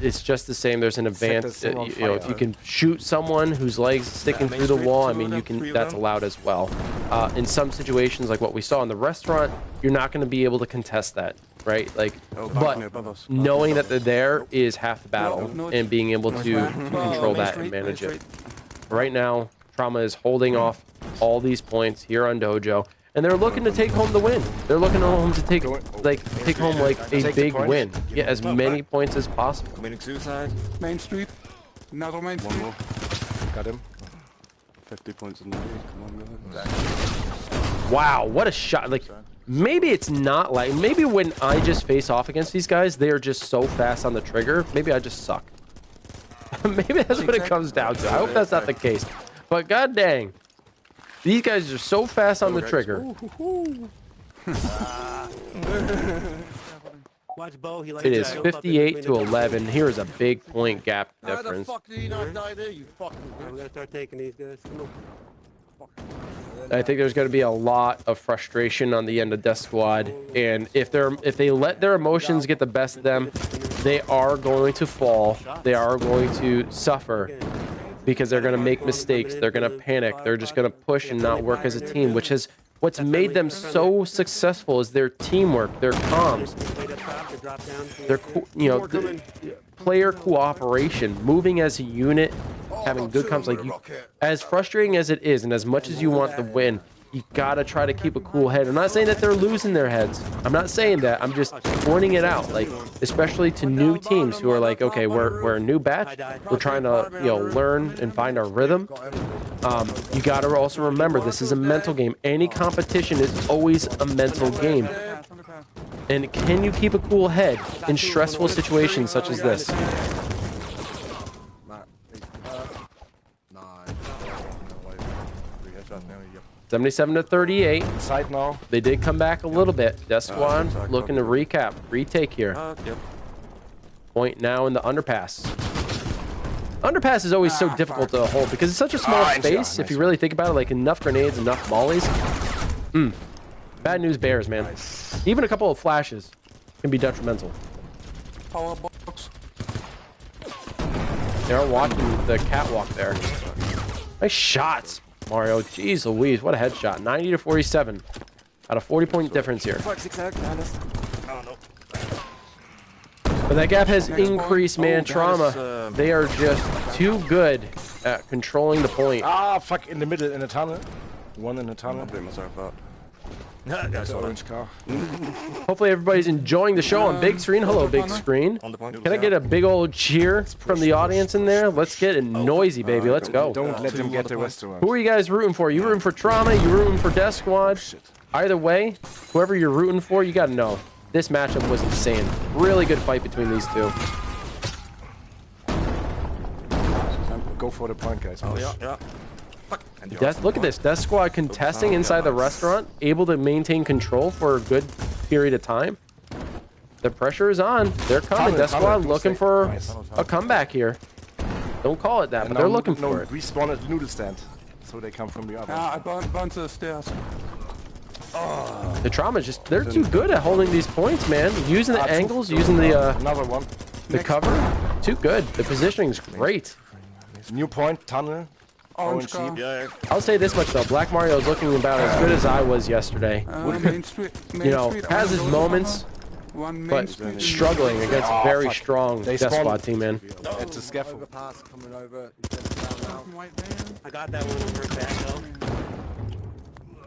it's just the same. There's an advantage, you know, if you can shoot someone whose legs sticking through the wall, I mean, you can, that's allowed as well. In some situations, like what we saw in the restaurant, you're not going to be able to contest that, right? Like, but knowing that they're there is half the battle, and being able to control that and manage it. Right now, Trauma is holding off all these points here on Dojo, and they're looking to take home the win. They're looking home to take home like a big win. Get as many points as possible. Committing suicide. Main Street. Another Main Street. One more. Got him. 50 points in the lead. Come on, guys. Wow, what a shot. Like, maybe it's not like, maybe when I just face off against these guys, they are just so fast on the trigger. Maybe I just suck. Maybe that's what it comes down to. I hope that's not the case. But god dang. These guys are so fast on the trigger. Watch Bo. He likes It is 58 to 11. Here is a big point gap difference. How the fuck did he not die there, you fucking I'm going to start taking these guys. Come on. I think there's going to be a lot of frustration on the end of DeathSquad, and if they let their emotions get the best of them, they are going to fall. They are going to suffer because they're going to make mistakes. They're going to panic. They're just going to push and not work as a team, which is what's made them so successful is their teamwork, their comms, their player cooperation, moving as a unit, having good comms. Like, as frustrating as it is, and as much as you want the win, you gotta try to keep a cool head. I'm not saying that they're losing their heads. I'm not saying that. I'm just pointing it out, like, especially to new teams who are like, okay, we're a new batch. We're trying to, you know, learn and find our rhythm. You gotta also remember, this is a mental game. Any competition is always a mental game. And can you keep a cool head in stressful situations such as this? 77 to 38. Side now. They did come back a little bit. DeathSquad looking to recap, retake here. Yep. Point now in the underpass. Underpass is always so difficult to hold because it's such a small space. If you really think about it, like enough grenades, enough mollies. Bad news bears, man. Even a couple of flashes can be detrimental. Power box. They're walking the catwalk there. Nice shots, Mario. Jeez Louise, what a headshot. 90 to 47. Out of 40-point difference here. But that gap has increased, man. Trauma. They are just too good at controlling the point. Ah, fuck, in the middle, in the tunnel. One in the tunnel. I'll blew myself out. That's the orange car. Hopefully everybody's enjoying the show on big screen. Hello, big screen. Can I get a big old cheer from the audience in there? Let's get it noisy, baby. Let's go. Don't let them get the restaurant. Who are you guys rooting for? You rooting for Trauma? You rooting for DeathSquad? Either way, whoever you're rooting for, you got to know. This matchup was insane. Really good fight between these two. go for the point, guys. Oh, yeah. Fuck. And you Look at this. DeathSquad contesting inside the restaurant, able to maintain control for a good period of time. The pressure is on. They're coming. DeathSquad looking for a comeback here. Don't call it that, but they're looking for it. Respawn at the noodle stand, so they come from the other. I bounced to the stairs. The Trauma's just, they're too good at holding these points, man. Using the angles, using the another one. The cover, too good. The positioning's great. New point, tunnel. Orange car. Yeah. I'll say this much though, Black Mario's looking about as good as I was yesterday. You know, has his moments, but struggling against a very strong DeathSquad team, man. It's a scaffold. Overpass coming over. I got that one on her back though.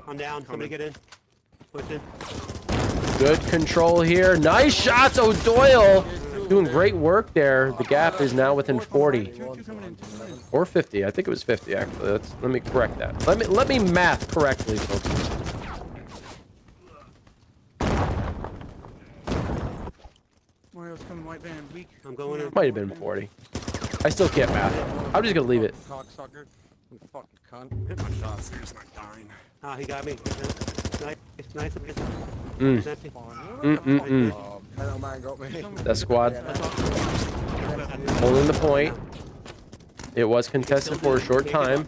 I'm down. Somebody get in. Push in. Good control here. Nice shots, O'Doyle. Doing great work there. The gap is now within 40 or 50. I think it was 50 actually. Let me correct that. Let me math correctly, folks. Mario's coming white van. Weak. I'm going in. Might have been 40. I still can't math. I'm just gonna leave it. Cocksucker. You fucking cunt. Hit my shots. They're just not dying. Ah, he got me. Nice. Hello, man, got me. DeathSquad holding the point. It was contested for a short time,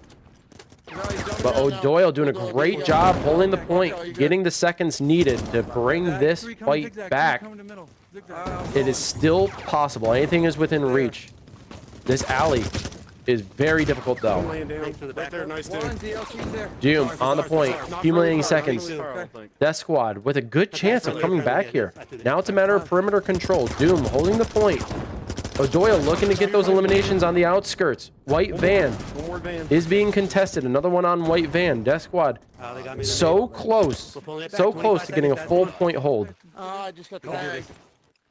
but O'Doyle doing a great job holding the point, getting the seconds needed to bring this fight back. It is still possible. Anything is within reach. This alley is very difficult though. Right there, nice dude. Doom on the point, accumulating seconds. DeathSquad with a good chance of coming back here. Now it's a matter of perimeter control. Doom holding the point. O'Doyle looking to get those eliminations on the outskirts. White van is being contested. Another one on white van. DeathSquad so close to getting a full point hold. I just got tagged.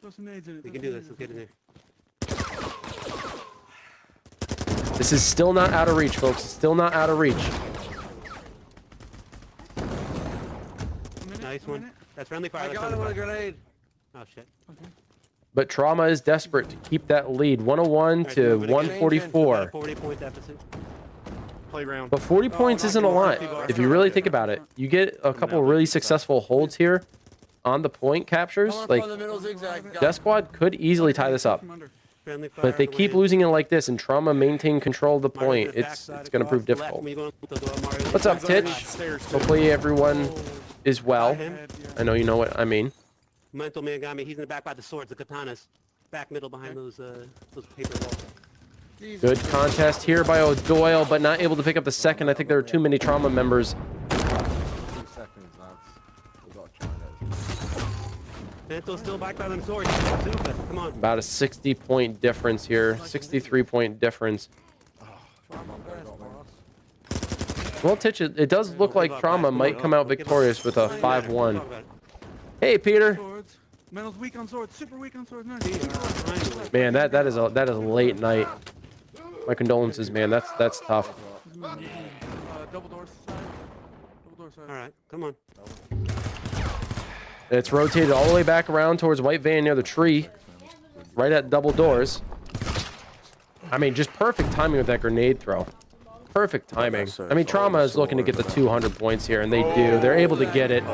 We can do this. Let's get in there. This is still not out of reach, folks. Still not out of reach. Nice one. That's friendly fire. I got him with a grenade. Oh shit. But Trauma is desperate to keep that lead. 101 to 144. 40-point deficit. Playground. But 40 points isn't a lot if you really think about it. You get a couple really successful holds here on the point captures. Like, DeathSquad could easily tie this up. But if they keep losing it like this and Trauma maintain control of the point, it's going to prove difficult. What's up, Titch? Hopefully everyone is well. I know you know what I mean. Mental man got me. He's in the back by the swords, the katanas. Back middle behind those paper walls. Good contest here by O'Doyle, but not able to pick up the second. I think there are too many Trauma members. 2 seconds, lads. We got to try this. Mental's still back by them swords. Super. Come on. About a 60-point difference here. 63-point difference. Well, Titch, it does look like Trauma might come out victorious with a 5-1. Hey, Peter. Mental's weak on swords. Super weak on swords. Nice. Man, that is a late night. My condolences, man. That's tough. Double door side. Double door side. All right, come on. It's rotated all the way back around towards white van near the tree, right at double doors. I mean, just perfect timing with that grenade throw. Perfect timing. I mean, Trauma is looking to get the 200 points here, and they do. They're able to get it.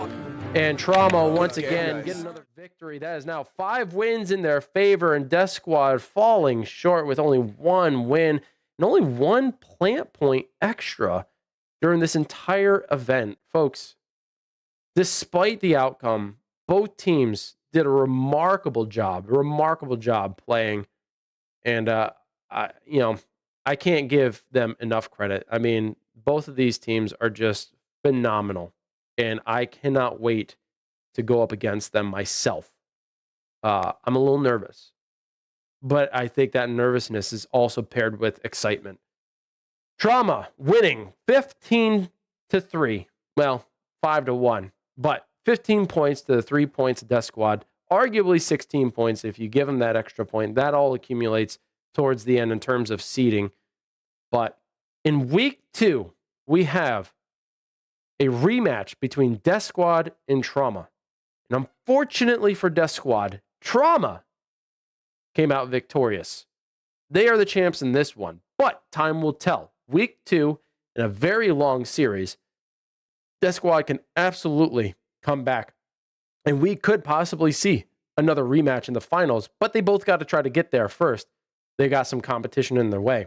And Trauma, once again, get another victory. That is now 5 wins in their favor, and DeathSquad falling short with only 1 win and only 1 plant point extra during this entire event. Folks, despite the outcome, both teams did a remarkable job playing. And, I can't give them enough credit. I mean, both of these teams are just phenomenal. And I cannot wait to go up against them myself. I'm a little nervous, but I think that nervousness is also paired with excitement. Trauma winning 15-3. Well, 5-1, but 15 points to the 3 points of DeathSquad. Arguably 16 points if you give them that extra point. That all accumulates towards the end in terms of seeding. But in week 2, we have a rematch between DeathSquad and Trauma. And unfortunately for DeathSquad, Trauma came out victorious. They are the champs in this one. But time will tell. Week 2 in a very long series, DeathSquad can absolutely come back. And we could possibly see another rematch in the finals, but they both got to try to get there first. They got some competition in their way.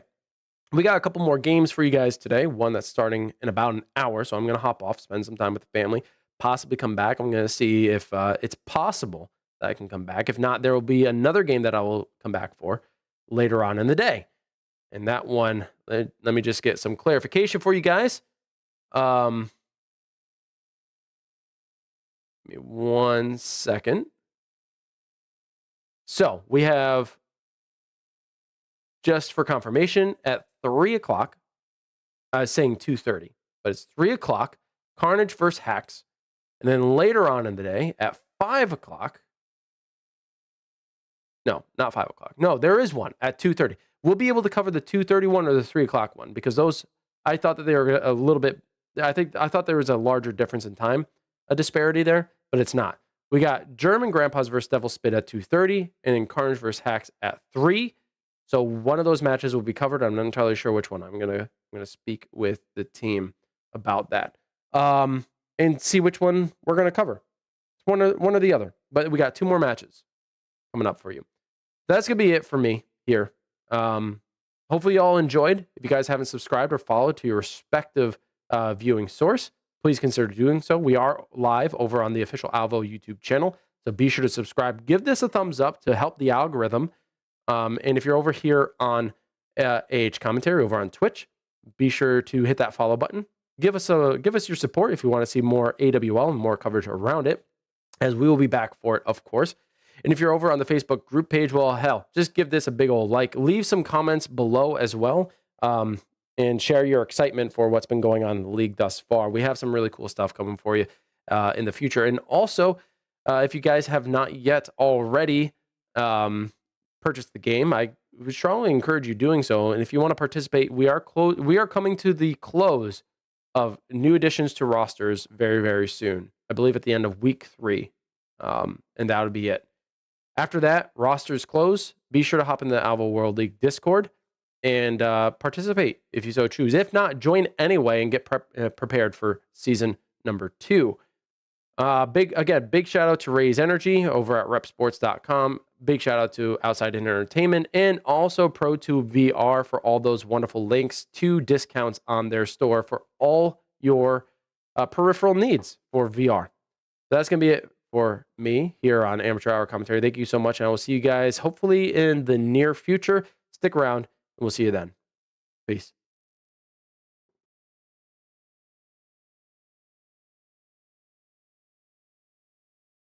We got a couple more games for you guys today. One that's starting in about an hour, so I'm going to hop off, spend some time with the family, possibly come back. I'm going to see if it's possible that I can come back. If not, there will be another game that I will come back for later on in the day. And that one, let me just get some clarification for you guys. Give me 1 second. So we have, just for confirmation, at 3 o'clock, I was saying 2:30, but it's 3 o'clock, Carnage versus Hacks. And then later on in the day at 5 o'clock, no, not 5 o'clock. No, there is one at 2:30. We'll be able to cover the 2:30 one or the 3 o'clock one because those, I thought that they were a little bit, I thought there was a larger difference in time, a disparity there, but it's not. We got German Grandpas versus Devil Spit at 2:30 and then Carnage versus Hacks at 3. So one of those matches will be covered. I'm not entirely sure which one. I'm gonna speak with the team about that and see which one we're gonna cover. It's one or the other. But we got 2 more matches coming up for you. That's gonna be it for me here. Hopefully you all enjoyed. If you guys haven't subscribed or followed to your respective viewing source, please consider doing so. We are live over on the official Alvo YouTube channel, so be sure to subscribe. Give this a thumbs up to help the algorithm. And if you're over here on AH Commentary over on Twitch, be sure to hit that follow button. Give us your support if you want to see more AWL and more coverage around it, as we will be back for it, of course. And if you're over on the Facebook group page, well, hell, just give this a big old like. Leave some comments below as well, and share your excitement for what's been going on in the league thus far. We have some really cool stuff coming for you in the future. And also, if you guys have not yet already purchased the game, I would strongly encourage you doing so. And if you want to participate, we are coming to the close of new additions to rosters very, very soon. I believe at the end of week 3, and that would be it. After that, rosters close. Be sure to hop in the Alvo World League Discord and participate if you so choose. If not, join anyway and get prepared for season number 2. Big shout out to Raise Energy over at repsports.com. Big shout out to OutsideIn Entertainment and also ProTube VR for all those wonderful links to discounts on their store for all your peripheral needs for VR. That's going to be it for me here on Amateur Hour Commentary. Thank you so much, and I will see you guys hopefully in the near future. Stick around, and we'll see you then. Peace.